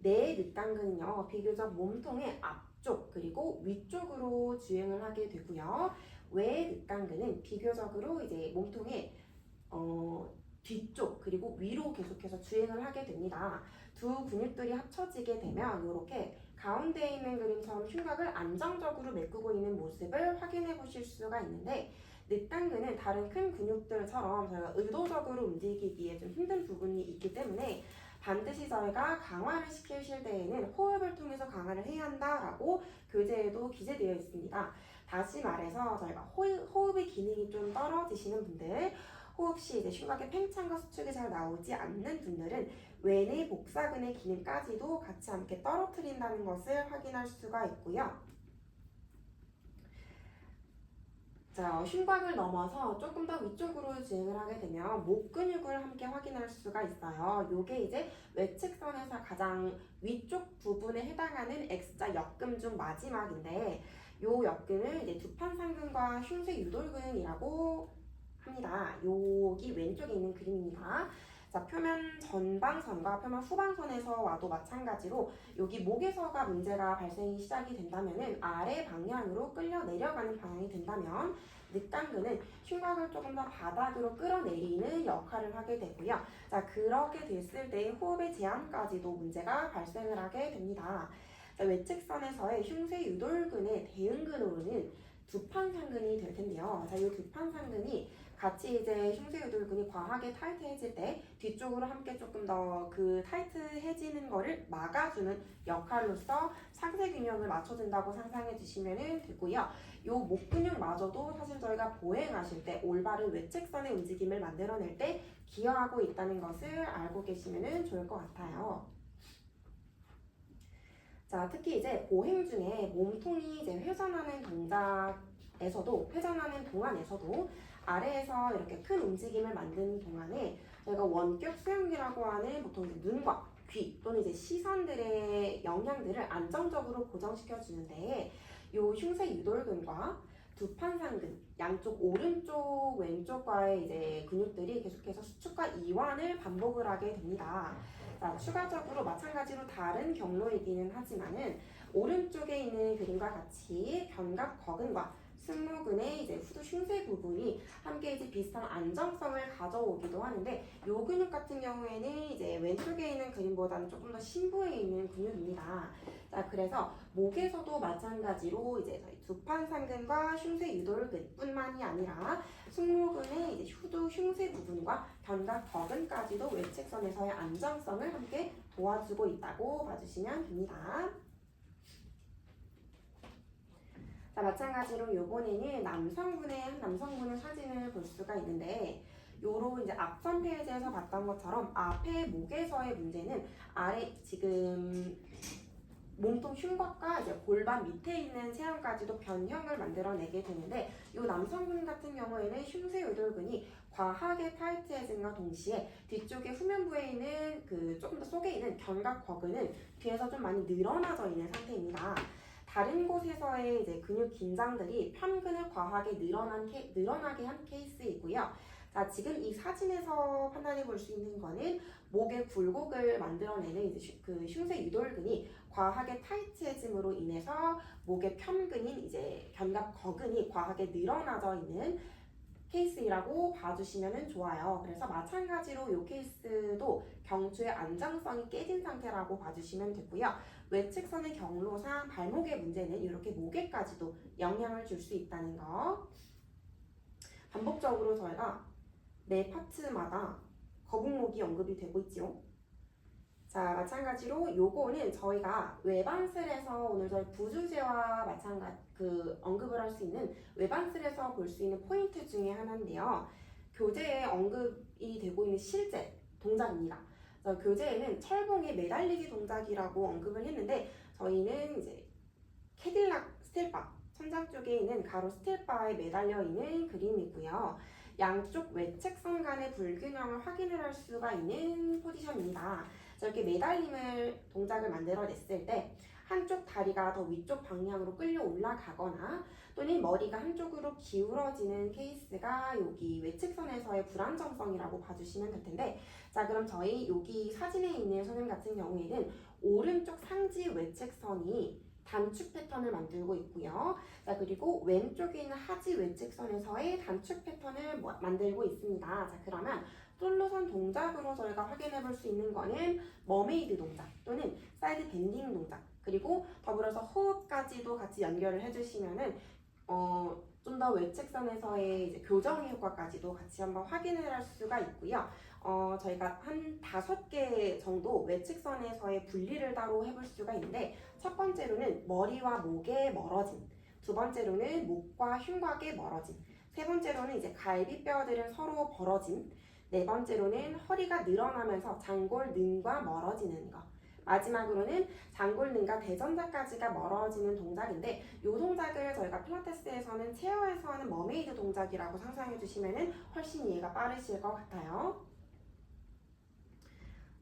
내 늑간근은요 비교적 몸통의 앞쪽 그리고 위쪽으로 주행을 하게 되고요. 외 늑간근은 비교적으로 이제 몸통의 뒤쪽 그리고 위로 계속해서 주행을 하게 됩니다. 두 근육들이 합쳐지게 되면 이렇게 가운데에 있는 그림처럼 흉곽을 안정적으로 메꾸고 있는 모습을 확인해 보실 수가 있는데 늑간근은 다른 큰 근육들처럼 저희가 의도적으로 움직이기에 좀 힘든 부분이 있기 때문에 반드시 저희가 강화를 시키실 때에는 호흡을 통해서 강화를 해야 한다라고 교재에도 기재되어 있습니다. 다시 말해서 저희가 호흡의 기능이 좀 떨어지시는 분들, 호흡 시 이제 흉곽의 팽창과 수축이 잘 나오지 않는 분들은 왼의 복사근의 기능까지도 같이 함께 떨어뜨린다는 것을 확인할 수가 있고요. 자, 흉곽을 넘어서 조금 더 위쪽으로 주행을 하게 되면 목 근육을 함께 확인할 수가 있어요. 요게 이제 외측선에서 가장 위쪽 부분에 해당하는 X자 역금 중 마지막인데 요 역근을 이제 두판상근과 흉쇄 유돌근이라고 합니다. 여기 왼쪽에 있는 그림입니다. 자, 표면 전방선과 표면 후방선에서 와도 마찬가지로 여기 목에서가 문제가 발생이 시작이 된다면은 아래 방향으로 끌려 내려가는 방향이 된다면 늑간근은 흉곽을 조금 더 바닥으로 끌어내리는 역할을 하게 되고요. 자, 그렇게 됐을 때 호흡의 제한까지도 문제가 발생을 하게 됩니다. 자, 외측선에서의 흉쇄 유돌근의 대응근으로는 두판상근이 될 텐데요. 자, 이 두판상근이 같이 이제 흉쇄유돌근이 과하게 타이트해질 때 뒤쪽으로 함께 조금 더 그 타이트해지는 거를 막아주는 역할로서 상세 균형을 맞춰준다고 상상해 주시면 되고요. 요 목 근육마저도 사실 저희가 보행하실 때 올바른 외측선의 움직임을 만들어낼 때 기여하고 있다는 것을 알고 계시면 좋을 것 같아요. 자, 특히 이제 보행 중에 몸통이 이제 회전하는 동안에서도 아래에서 이렇게 큰 움직임을 만드는 동안에 저희가 원격 수용기라고 하는 보통 이제 눈과 귀 또는 이제 시선들의 영향들을 안정적으로 고정시켜 주는데 요 흉쇄 유돌근과 두판상근 양쪽 오른쪽 왼쪽과의 이제 근육들이 계속해서 수축과 이완을 반복을 하게 됩니다. 자, 추가적으로 마찬가지로 다른 경로이기는 하지만은 오른쪽에 있는 그림과 같이 견갑 거근과 승모근의 이제 후두 흉쇄 부분이 함께 이제 비슷한 안정성을 가져오기도 하는데 요 근육 같은 경우에는 이제 왼쪽에 있는 그림보다는 조금 더 심부에 있는 근육입니다. 자, 그래서 목에서도 마찬가지로 이제 저희 두판상근과 흉쇄 유돌근뿐만이 아니라 승모근의 이제 후두 흉쇄 부분과 견갑 거근까지도 외측선에서의 안정성을 함께 도와주고 있다고 봐주시면 됩니다. 자, 마찬가지로 요번에는 남성분의 사진을 볼 수가 있는데 요로 이제 앞선 페이지에서 봤던 것처럼 앞에 목에서의 문제는 아래 지금 몸통 흉곽과 이제 골반 밑에 있는 체형까지도 변형을 만들어내게 되는데 이 남성분 같은 경우에는 흉쇄 유돌근이 과하게 타이트해짐과 동시에 뒤쪽에 후면부에 있는 그 조금 더 속에 있는 견갑 거근은 뒤에서 좀 많이 늘어나져 있는 상태입니다. 다른 곳에서의 이제 근육 긴장들이 편근을 과하게 늘어나게 한 케이스이고요. 자, 지금 이 사진에서 판단해 볼 수 있는 거는 목의 굴곡을 만들어내는 이제 그 흉쇄 유돌근이 과하게 타이트해짐으로 인해서 목의 편근인 이제 견갑 거근이 과하게 늘어나져 있는 케이스라고 봐주시면 좋아요. 그래서 마찬가지로 이 케이스도 경추의 안정성이 깨진 상태라고 봐주시면 되고요. 외측선의 경로상 발목의 문제는 이렇게 목에까지도 영향을 줄 수 있다는 거. 반복적으로 저희가 매 파트마다 거북목이 언급이 되고 있지요. 자, 마찬가지로 요거는 저희가 외반슬에서 오늘 저희 부주제와 언급을 할 수 있는 외반슬에서 볼 수 있는 포인트 중에 하나인데요. 교재에 언급이 되고 있는 실제 동작입니다. 교재에는 철봉에 매달리기 동작이라고 언급을 했는데 저희는 이제 캐딜락 스틸바 천장 쪽에 있는 가로 스틸바에 매달려 있는 그림이고요. 양쪽 외측선 간의 불균형을 확인을 할 수가 있는 포지션입니다. 이렇게 매달림을 동작을 만들어냈을 때 한쪽 다리가 더 위쪽 방향으로 끌려 올라가거나 또는 머리가 한쪽으로 기울어지는 케이스가 여기 외측선에서의 불안정성이라고 봐주시면 될 텐데, 자, 그럼 저희 여기 사진에 있는 선생님 같은 경우에는 오른쪽 상지 외측선이 단축 패턴을 만들고 있고요. 자, 그리고 왼쪽에 있는 하지 외측선에서의 단축 패턴을 만들고 있습니다. 자, 그러면 솔로선 동작으로 저희가 확인해 볼 수 있는 거는 머메이드 동작 또는 사이드 밴딩 동작, 그리고 더불어서 호흡까지도 같이 연결을 해주시면은 좀 더 외측선에서의 이제 교정 효과까지도 같이 한번 확인을 할 수가 있고요. 저희가 한 5개 정도 외측선에서의 분리를 따로 해볼 수가 있는데, 첫 번째로는 머리와 목의 멀어짐, 두 번째로는 목과 흉곽의 멀어짐, 세 번째로는 이제 갈비뼈들은 서로 벌어짐, 네 번째로는 허리가 늘어나면서 장골능과 멀어지는 것, 마지막으로는 장골능과 대전자까지가 멀어지는 동작인데, 이 동작을 저희가 필라테스에서는 체어에서 하는 머메이드 동작이라고 상상해 주시면 훨씬 이해가 빠르실 것 같아요.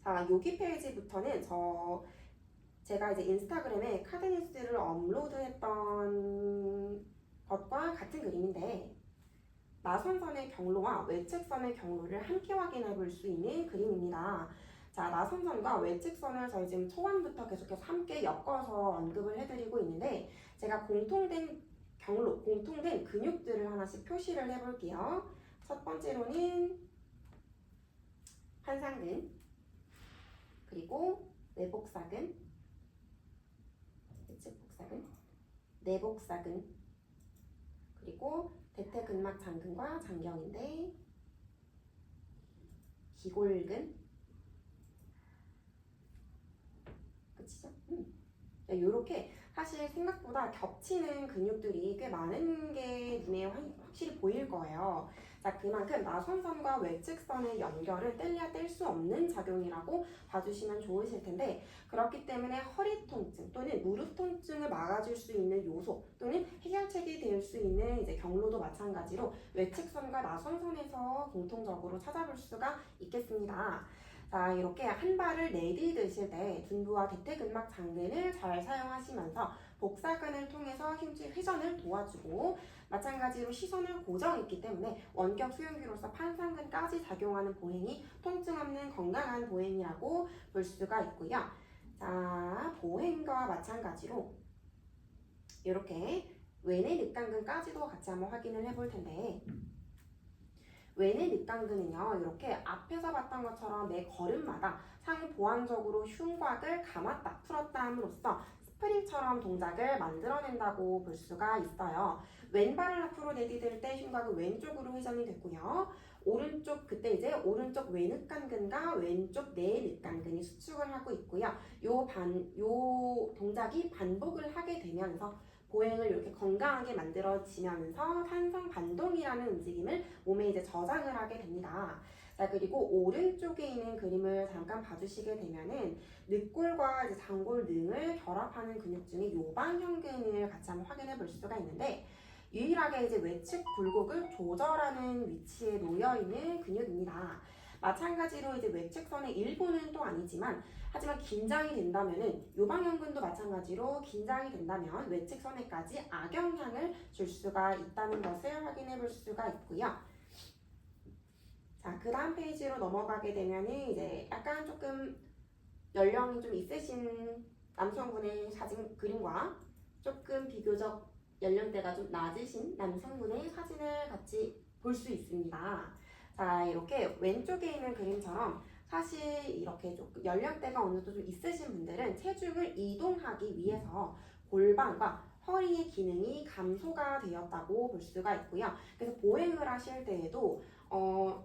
자, 여기 페이지부터는 제가 이제 인스타그램에 카드뉴스를 업로드했던 것과 같은 그림인데, 나선선의 경로와 외측선의 경로를 함께 확인해 볼 수 있는 그림입니다. 자, 나선선과 외측선을 저희 지금 초반부터 계속해서 함께 엮어서 언급을 해드리고 있는데 제가 공통된 경로, 공통된 근육들을 하나씩 표시를 해볼게요. 첫 번째로는 환상근, 그리고 내복사근, 외측복사근, 내복사근, 그리고 대퇴근막 장근과 장경인데 기골근, 그치죠? 이렇게 사실 생각보다 겹치는 근육들이 꽤 많은 게 눈에 확실히 보일 거예요. 자, 그만큼 나선선과 외측선의 연결은 뗄래야 뗄 수 없는 작용이라고 봐주시면 좋으실 텐데 그렇기 때문에 허리 통증 또는 무릎 통증을 막아줄 수 있는 요소 또는 해결책이 될 수 있는 이제 경로도 마찬가지로 외측선과 나선선에서 공통적으로 찾아볼 수가 있겠습니다. 자, 이렇게 한 발을 내디드실 때 둔부와 대퇴근막 장근을 잘 사용하시면서 복사근을 통해서 힘줄 회전을 도와주고 마찬가지로 시선을 고정했기 때문에 원격 수용기로서 판상근까지 작용하는 보행이 통증 없는 건강한 보행이라고 볼 수가 있고요. 자, 보행과 마찬가지로 이렇게 외내 늑강근까지도 같이 한번 확인을 해볼 텐데 외내 늑강근은요 이렇게 앞에서 봤던 것처럼 매 걸음마다 상부 보완적으로 흉곽을 감았다 풀었다 함으로써 스프링처럼 동작을 만들어낸다고 볼 수가 있어요. 왼발을 앞으로 내디딜 때 흉곽은 왼쪽으로 회전이 됐고요. 오른쪽 그때 이제 오른쪽 외늑강근과 왼쪽 내늑강근이 수축을 하고 있고요. 요 동작이 반복을 하게 되면서 보행을 이렇게 건강하게 만들어지면서 탄성 반동이라는 움직임을 몸에 이제 저장을 하게 됩니다. 자, 그리고 오른쪽에 있는 그림을 잠깐 봐주시게 되면은 늑골과 이제 장골 등을 결합하는 근육 중에 요방형근을 같이 한번 확인해 볼 수가 있는데 유일하게 이제 외측 굴곡을 조절하는 위치에 놓여 있는 근육입니다. 마찬가지로 이제 외측선의 일부는 또 아니지만 하지만 긴장이 된다면은 요방형근도 마찬가지로 긴장이 된다면 외측선에까지 악영향을 줄 수가 있다는 것을 확인해 볼 수가 있고요. 자, 그 다음 페이지로 넘어가게 되면은 이제 약간 조금 연령이 좀 있으신 남성분의 사진 그림과 조금 비교적 연령대가 좀 낮으신 남성분의 사진을 같이 볼 수 있습니다. 자, 이렇게 왼쪽에 있는 그림처럼 사실 이렇게 조금 연령대가 어느 정도 좀 있으신 분들은 체중을 이동하기 위해서 골반과 허리의 기능이 감소가 되었다고 볼 수가 있고요. 그래서 보행을 하실 때에도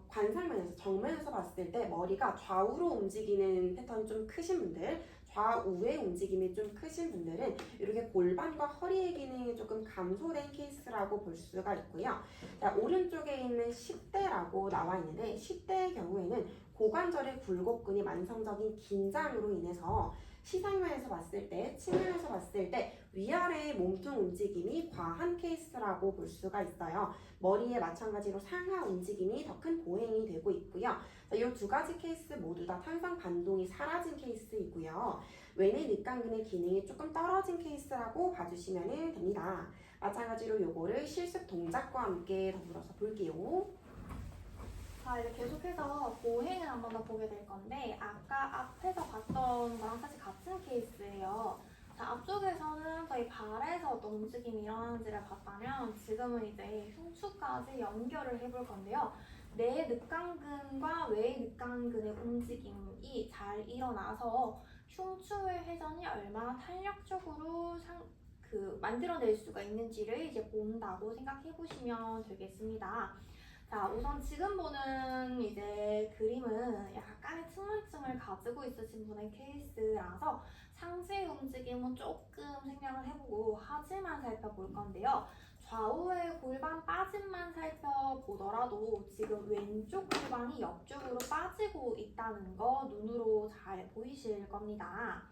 관상면에서 정면에서 봤을 때 머리가 좌우로 움직이는 패턴이 좀 크신 분들, 좌우의 움직임이 좀 크신 분들은 이렇게 골반과 허리의 기능이 조금 감소된 케이스라고 볼 수가 있고요. 자, 오른쪽에 있는 10대라고 나와 있는데 10대의 경우에는 고관절의 굴곡근이 만성적인 긴장으로 인해서 시상면에서 봤을 때, 측면에서 봤을 때 위아래의 몸통 움직임이 과한 케이스라고 볼 수가 있어요. 머리에 마찬가지로 상하 움직임이 더 큰 보행이 되고 있고요. 이 두 가지 케이스 모두 다 탄성 반동이 사라진 케이스이고요. 외내 늑강근의 기능이 조금 떨어진 케이스라고 봐주시면 됩니다. 마찬가지로 요거를 실습 동작과 함께 더불어서 볼게요. 자, 이제 계속해서 보행을 한 번 더 보게 될 건데 아까 앞에서 봤던 거랑 사실 같은 케이스예요. 자, 앞쪽에서는 저희 발에서 어떤 움직임이 일어나는지를 봤다면 지금은 이제 흉추까지 연결을 해볼 건데요. 내 늑강근과 외 늑강근의 움직임이 잘 일어나서 흉추의 회전이 얼마나 탄력적으로 만들어낼 수가 있는지를 이제 본다고 생각해 보시면 되겠습니다. 자, 우선 지금 보는 이제 그림은 약간의 측만증을 가지고 있으신 분의 케이스라서 상체의 움직임은 조금 생략을 해보고 하지만 살펴볼 건데요. 좌우의 골반 빠짐만 살펴보더라도 지금 왼쪽 골반이 옆쪽으로 빠지고 있다는 거 눈으로 잘 보이실 겁니다.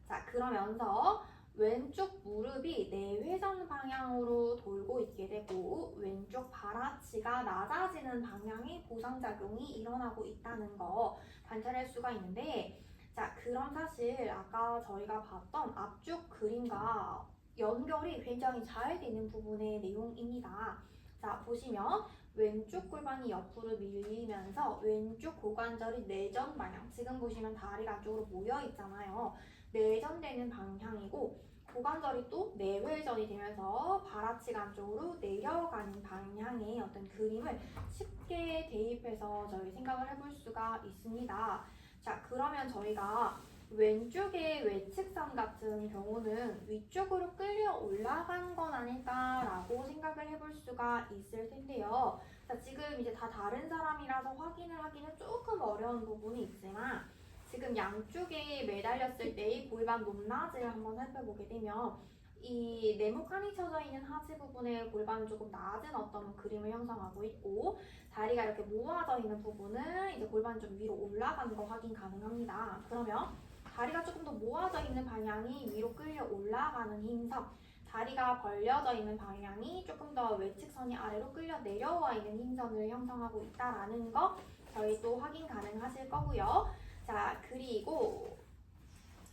자, 그러면서 왼쪽 무릎이 내회전 방향으로 돌고 있게 되고 왼쪽 발아치가 낮아지는 방향의 보상작용이 일어나고 있다는 거 관찰할 수가 있는데 자, 그럼 사실 아까 저희가 봤던 앞쪽 그림과 연결이 굉장히 잘 되는 부분의 내용입니다. 자, 보시면 왼쪽 골반이 옆으로 밀리면서 왼쪽 고관절이 내전 방향, 지금 보시면 다리가 앞쪽으로 모여 있잖아요. 내전되는 방향이고 고관절이 또 내회전이 되면서 발아치가 안쪽으로 내려가는 방향의 어떤 그림을 쉽게 대입해서 저희 생각을 해볼 수가 있습니다. 자, 그러면 저희가 왼쪽의 외측선 같은 경우는 위쪽으로 끌려 올라간 건 아닐까라고 생각을 해볼 수가 있을 텐데요. 자, 지금 이제 다 다른 사람이라서 확인을 하기는 조금 어려운 부분이 있지만 지금 양쪽에 매달렸을 때의 골반 높낮이를 한번 살펴보게 되면 이 네모칸이 쳐져 있는 하지 부분의 골반은 조금 낮은 어떤 그림을 형성하고 있고 다리가 이렇게 모아져 있는 부분은 이제 골반이 좀 위로 올라가는 거 확인 가능합니다. 그러면 다리가 조금 더 모아져 있는 방향이 위로 끌려 올라가는 힘선, 다리가 벌려져 있는 방향이 조금 더 외측선이 아래로 끌려 내려와 있는 힘선을 형성하고 있다라는 거 저희 또 확인 가능하실 거고요. 자, 그리고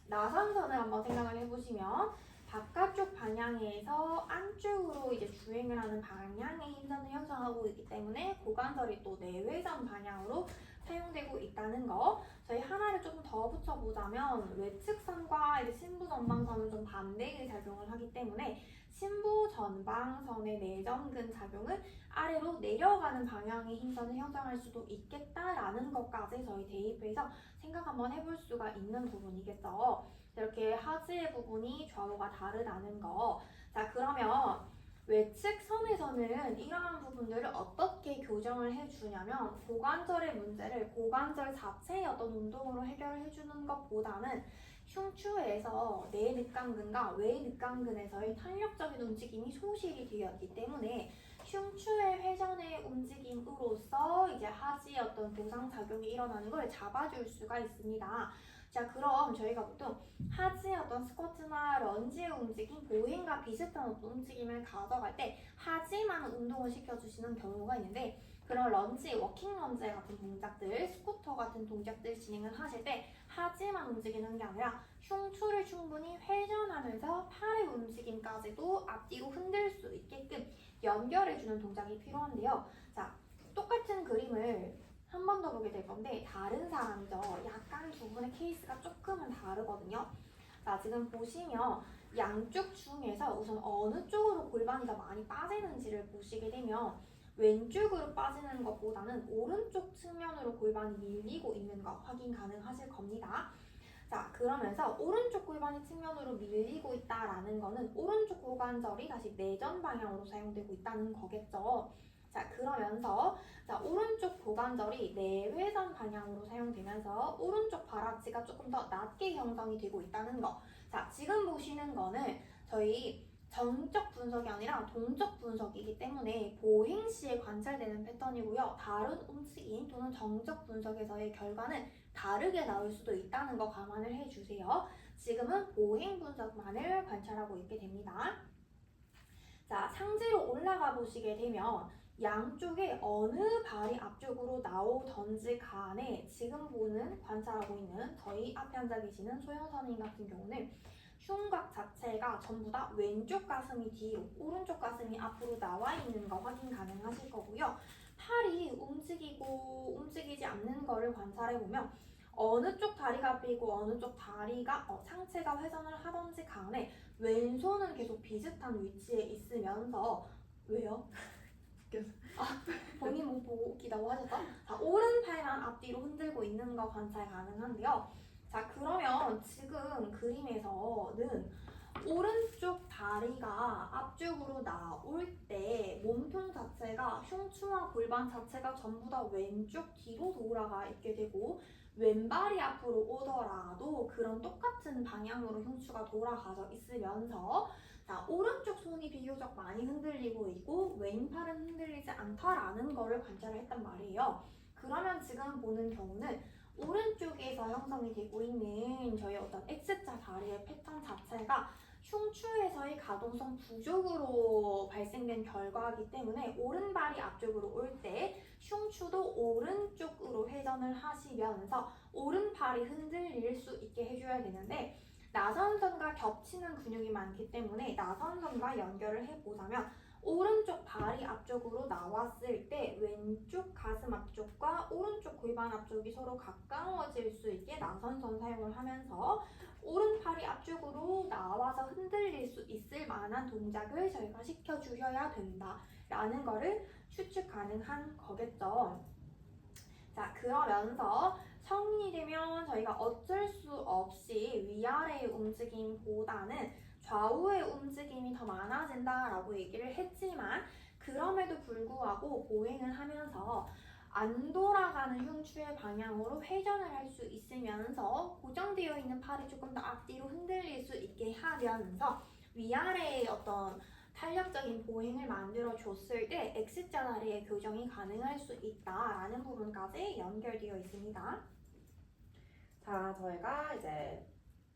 나선선을 한번 생각을 해보시면 바깥쪽 방향에서 안쪽으로 이제 주행을 하는 방향의 힘선을 형성하고 있기 때문에 고관절이 또 내회전 방향으로 사용되고 있다는 거. 저희 하나를 조금 더 붙여보자면 외측선과 이제 신부 전방선은 좀 반대의 작용을 하기 때문에 신부 전방선의 내전근 작용은 아래로 내려가는 방향의 힘선을 형성할 수도 있겠다라는 것까지 저희 대입해서 생각 한번 해볼 수가 있는 부분이겠죠. 이렇게 하지의 부분이 좌우가 다르다는 거. 자, 그러면 외측선에서는 이러한 부분들을 어떻게 교정을 해주냐면 고관절의 문제를 고관절 자체의 어떤 운동으로 해결을 해주는 것보다는 흉추에서 내늑강근과 외늑강근에서의 탄력적인 움직임이 소실이 되었기 때문에 흉추의 회전의 움직임으로써 이제 하지의 어떤 보상작용이 일어나는 걸 잡아줄 수가 있습니다. 자, 그럼 저희가 보통 하지의 어떤 스쿼트나 런지의 움직임, 보행과 비슷한 어떤 움직임을 가져갈 때 하지만 운동을 시켜주시는 경우가 있는데 그런 런지, 워킹 런지 같은 동작들, 스쿠터 같은 동작들 진행을 하실 때 하지만 움직이는 게 아니라 흉추를 충분히 회전하면서 팔의 움직임까지도 앞뒤로 흔들 수 있게끔 연결해주는 동작이 필요한데요. 자, 똑같은 그림을 한 번 더 보게 될 건데 다른 사람이죠. 약간 두 분의 케이스가 조금은 다르거든요. 자, 지금 보시면 양쪽 중에서 우선 어느 쪽으로 골반이 더 많이 빠지는지를 보시게 되면 왼쪽으로 빠지는 것보다는 오른쪽 측면으로 골반이 밀리고 있는 거 확인 가능하실 겁니다. 자, 그러면서 오른쪽 골반이 측면으로 밀리고 있다라는 거는 오른쪽 고관절이 다시 내전 방향으로 사용되고 있다는 거겠죠. 자, 그러면서 자, 오른쪽 고관절이 내회전 방향으로 사용되면서 오른쪽 발아치가 조금 더 낮게 형성이 되고 있다는 거. 자, 지금 보시는 거는 저희 정적 분석이 아니라 동적 분석이기 때문에 보행 시에 관찰되는 패턴이고요. 다른 움직임 또는 정적 분석에서의 결과는 다르게 나올 수도 있다는 거 감안을 해주세요. 지금은 보행 분석만을 관찰하고 있게 됩니다. 자, 상지로 올라가 보시게 되면 양쪽에 어느 발이 앞쪽으로 나오던지 간에 지금 관찰하고 있는 저희 앞에 앉아 계시는 소영 선생님 같은 경우는 흉곽 자체가 전부 다 왼쪽 가슴이 뒤로, 오른쪽 가슴이 앞으로 나와 있는 거 확인 가능하실 거고요. 팔이 움직이고 움직이지 않는 거를 관찰해 보면 어느 쪽 다리가 앞이고 어느 쪽 다리가 상체가 회전을 하던지 간에 왼손은 계속 비슷한 위치에 있으면서 왜요? 본인 못 보고 웃기다고 하셨죠? 자, 오른팔만 앞뒤로 흔들고 있는 거 관찰 가능한데요. 자, 그러면 지금 그림에서는 오른쪽 다리가 앞쪽으로 나올 때 몸통 자체가 흉추와 골반 자체가 전부 다 왼쪽 뒤로 돌아가 있게 되고 왼발이 앞으로 오더라도 그런 똑같은 방향으로 흉추가 돌아가져 있으면서 자, 오른쪽 손이 비교적 많이 흔들리고 있고 왼팔은 흔들리지 않다라는 거를 관찰을 했단 말이에요. 그러면 지금 보는 경우는 오른쪽에서 형성이 되고 있는 저희 어떤 X자 다리의 패턴 자체가 흉추에서의 가동성 부족으로 발생된 결과이기 때문에 오른발이 앞쪽으로 올 때 흉추도 오른쪽으로 회전을 하시면서 오른팔이 흔들릴 수 있게 해줘야 되는데 나선선과 겹치는 근육이 많기 때문에 나선선과 연결을 해보자면 오른쪽 발이 앞쪽으로 나왔을 때 왼쪽 가슴 앞쪽과 오른쪽 골반 앞쪽이 서로 가까워질 수 있게 나선선 사용을 하면서 오른팔이 앞쪽으로 나와서 흔들릴 수 있을 만한 동작을 저희가 시켜주셔야 된다라는 거를 추측 가능한 거겠죠. 자, 그러면서 성인이 되면 저희가 어쩔 수 없이 위아래의 움직임보다는 좌우의 움직임이 더 많아진다라고 얘기를 했지만 그럼에도 불구하고 보행을 하면서 안 돌아가는 흉추의 방향으로 회전을 할 수 있으면서 고정되어 있는 팔이 조금 더 앞뒤로 흔들릴 수 있게 하면서 위아래의 어떤 탄력적인 보행을 만들어 줬을 때 X자 다리의 교정이 가능할 수 있다라는 부분까지 연결되어 있습니다. 자, 저희가 이제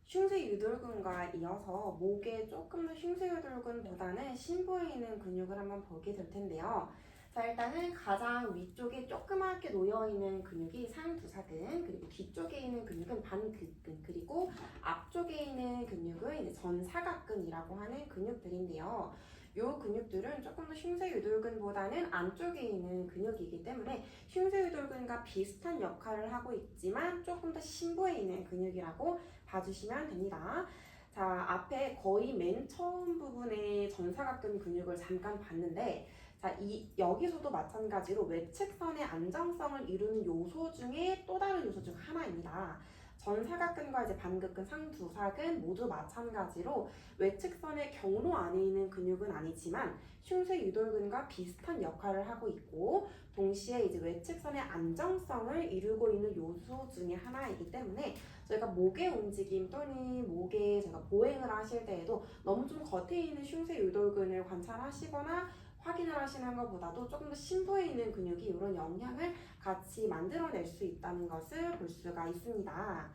흉쇄 유돌근과 이어서 목에 조금 더 흉쇄 유돌근보다는 심부에 있는 근육을 한번 보게 될 텐데요. 자, 일단은 가장 위쪽에 조그맣게 놓여있는 근육이 상두사근, 그리고 뒤쪽에 있는 근육은 반극근, 그리고 앞쪽에 있는 근육은 이제 전사각근이라고 하는 근육들인데요. 이 근육들은 조금 더 흉쇄 유돌근보다는 안쪽에 있는 근육이기 때문에 흉쇄 유돌근과 비슷한 역할을 하고 있지만 조금 더 심부에 있는 근육이라고 봐주시면 됩니다. 자, 앞에 거의 맨 처음 부분에 전사각근 근육을 잠깐 봤는데, 자, 여기서도 마찬가지로 외측선의 안정성을 이루는 요소 중에 또 다른 요소 중 하나입니다. 전사각근과 이제 반극근, 상두사근 모두 마찬가지로 외측선의 경로 안에 있는 근육은 아니지만 흉쇄 유돌근과 비슷한 역할을 하고 있고, 동시에 이제 외측선의 안정성을 이루고 있는 요소 중에 하나이기 때문에 저희가 목의 움직임 또는 목에 제가 보행을 하실 때에도 너무 좀 겉에 있는 흉쇄 유돌근을 관찰하시거나 확인을 하시는 것보다도 조금 더 심부에 있는 근육이 이런 영향을 같이 만들어낼 수 있다는 것을 볼 수가 있습니다.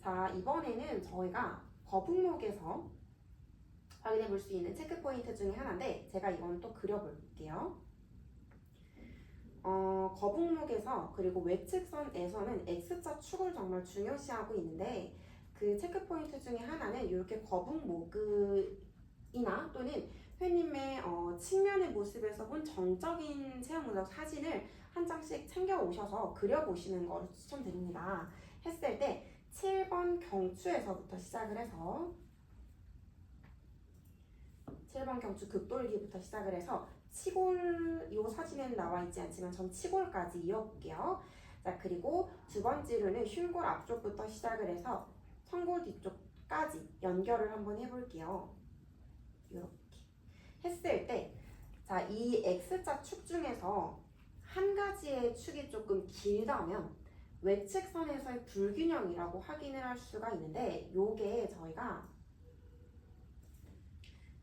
자, 이번에는 저희가 거북목에서 확인해 볼 수 있는 체크 포인트 중에 하나인데 제가 이건 또 그려볼게요. 거북목에서 그리고 외측선에서는 X자 축을 정말 중요시하고 있는데 그 체크 포인트 중에 하나는 이렇게 거북목이나 또는 회님의 측면의 모습에서 본 정적인 체형 문적 사진을 한 장씩 챙겨 오셔서 그려보시는 걸 추천드립니다. 했을 때 7번 경추에서부터 시작을 해서 7번 경추 극돌기부터 시작을 해서 치골, 이 사진에는 나와 있지 않지만 전 치골까지 이어볼게요. 자, 그리고 두 번째로는 흉골 앞쪽부터 시작을 해서 청골 뒤쪽까지 연결을 한번 해볼게요. 이렇게 했을 때, 자, 이 X자 축 중에서 한 가지의 축이 조금 길다면 외측선에서의 불균형이라고 확인을 할 수가 있는데, 요게 저희가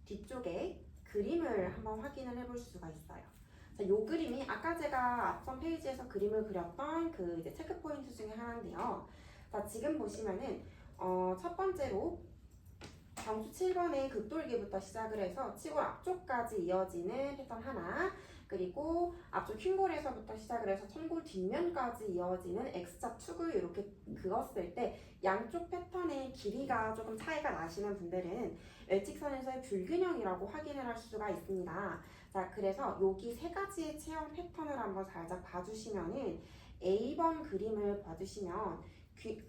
뒤쪽에 그림을 한번 확인을 해볼 수가 있어요. 자, 요 그림이 아까 제가 앞선 페이지에서 그림을 그렸던 그 이제 체크 포인트 중에 하나인데요. 자, 지금 보시면은 첫 번째로 경추 7번의 극돌기부터 시작을 해서 치골 앞쪽까지 이어지는 패턴 하나, 그리고 앞쪽 흉골에서부터 시작을 해서 천골 뒷면까지 이어지는 X자 축을 이렇게 그었을 때 양쪽 패턴의 길이가 조금 차이가 나시는 분들은 외측선에서의 불균형이라고 확인을 할 수가 있습니다. 자, 그래서 여기 세 가지의 체형 패턴을 한번 살짝 봐주시면은 A번 그림을 봐주시면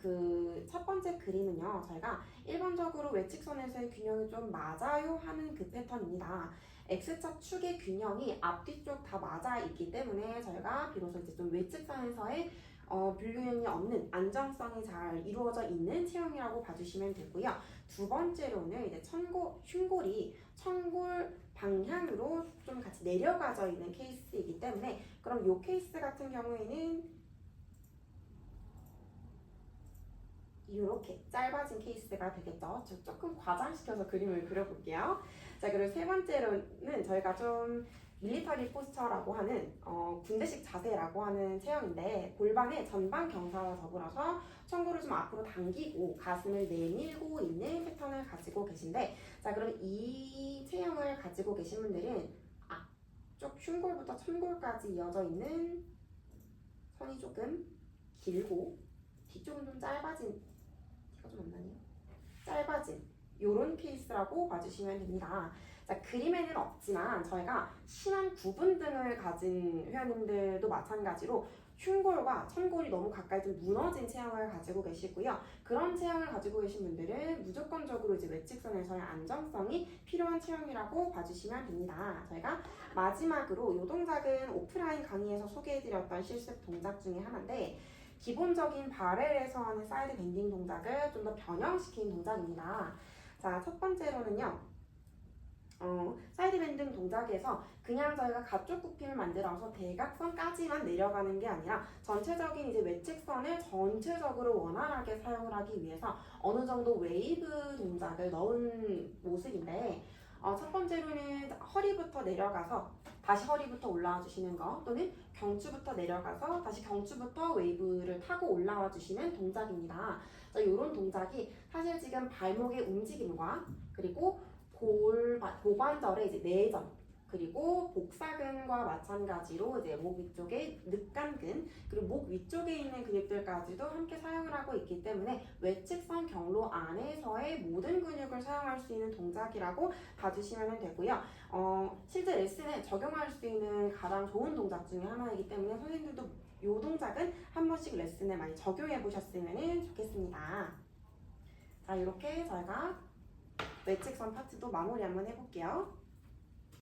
그 첫 번째 그림은요, 저희가 일반적으로 외측선에서의 균형이 좀 맞아요 하는 그 패턴입니다. X자 축의 균형이 앞뒤쪽 다 맞아 있기 때문에 저희가 비로소 이제 좀 외측선에서의 불균형이 없는 안정성이 잘 이루어져 있는 체형이라고 봐주시면 되고요. 두 번째로는 이제 흉골이 천골 방향으로 좀 같이 내려가져 있는 케이스이기 때문에 그럼 이 케이스 같은 경우에는 이렇게 짧아진 케이스가 되겠죠. 저 조금 과장시켜서 그림을 그려볼게요. 자, 그리고 세 번째로는 저희가 좀 밀리터리 포스처라고 하는 군대식 자세라고 하는 체형인데 골반의 전방 경사와 더불어서 천골을 좀 앞으로 당기고 가슴을 내밀고 있는 패턴을 가지고 계신데, 자, 그럼 이 체형을 가지고 계신 분들은 앞쪽 흉골부터 천골까지 이어져 있는 선이 조금 길고 뒤쪽은 좀 짧아진, 좀 없나요? 짧아진 요런 케이스라고 봐주시면 됩니다. 자, 그림에는 없지만 저희가 심한 구분 등을 가진 회원님들도 마찬가지로 흉골과 천골이 너무 가까이 좀 무너진 체형을 가지고 계시고요. 그런 체형을 가지고 계신 분들은 무조건적으로 이제 외측선에서의 안정성이 필요한 체형이라고 봐주시면 됩니다. 저희가 마지막으로 이 동작은 오프라인 강의에서 소개해드렸던 실습 동작 중에 하나인데 기본적인 바렐에서 하는 사이드 밴딩 동작을 좀 더 변형시킨 동작입니다. 자, 첫 번째로는요. 사이드 밴딩 동작에서 그냥 저희가 가쪽 굽힘을 만들어서 대각선까지만 내려가는 게 아니라 전체적인 이제 외측선을 전체적으로 원활하게 사용을 하기 위해서 어느 정도 웨이브 동작을 넣은 모습인데 첫 번째로는 허리부터 내려가서 다시 허리부터 올라와 주시는 거 또는 경추부터 내려가서 다시 경추부터 웨이브를 타고 올라와 주시는 동작입니다. 자, 이런 동작이 사실 지금 발목의 움직임과 그리고 고관절의 이제 내전 그리고 복사근과 마찬가지로 이제 목 위쪽에 늑간근 그리고 목 위쪽에 있는 근육들까지도 함께 사용을 하고 있기 때문에 외측선 경로 안에서의 모든 근육을 사용할 수 있는 동작이라고 봐주시면 되고요. 실제 레슨에 적용할 수 있는 가장 좋은 동작 중에 하나이기 때문에 선생님들도 이 동작은 한 번씩 레슨에 많이 적용해 보셨으면 좋겠습니다. 자, 이렇게 저희가 외측선 파트도 마무리 한번 해볼게요.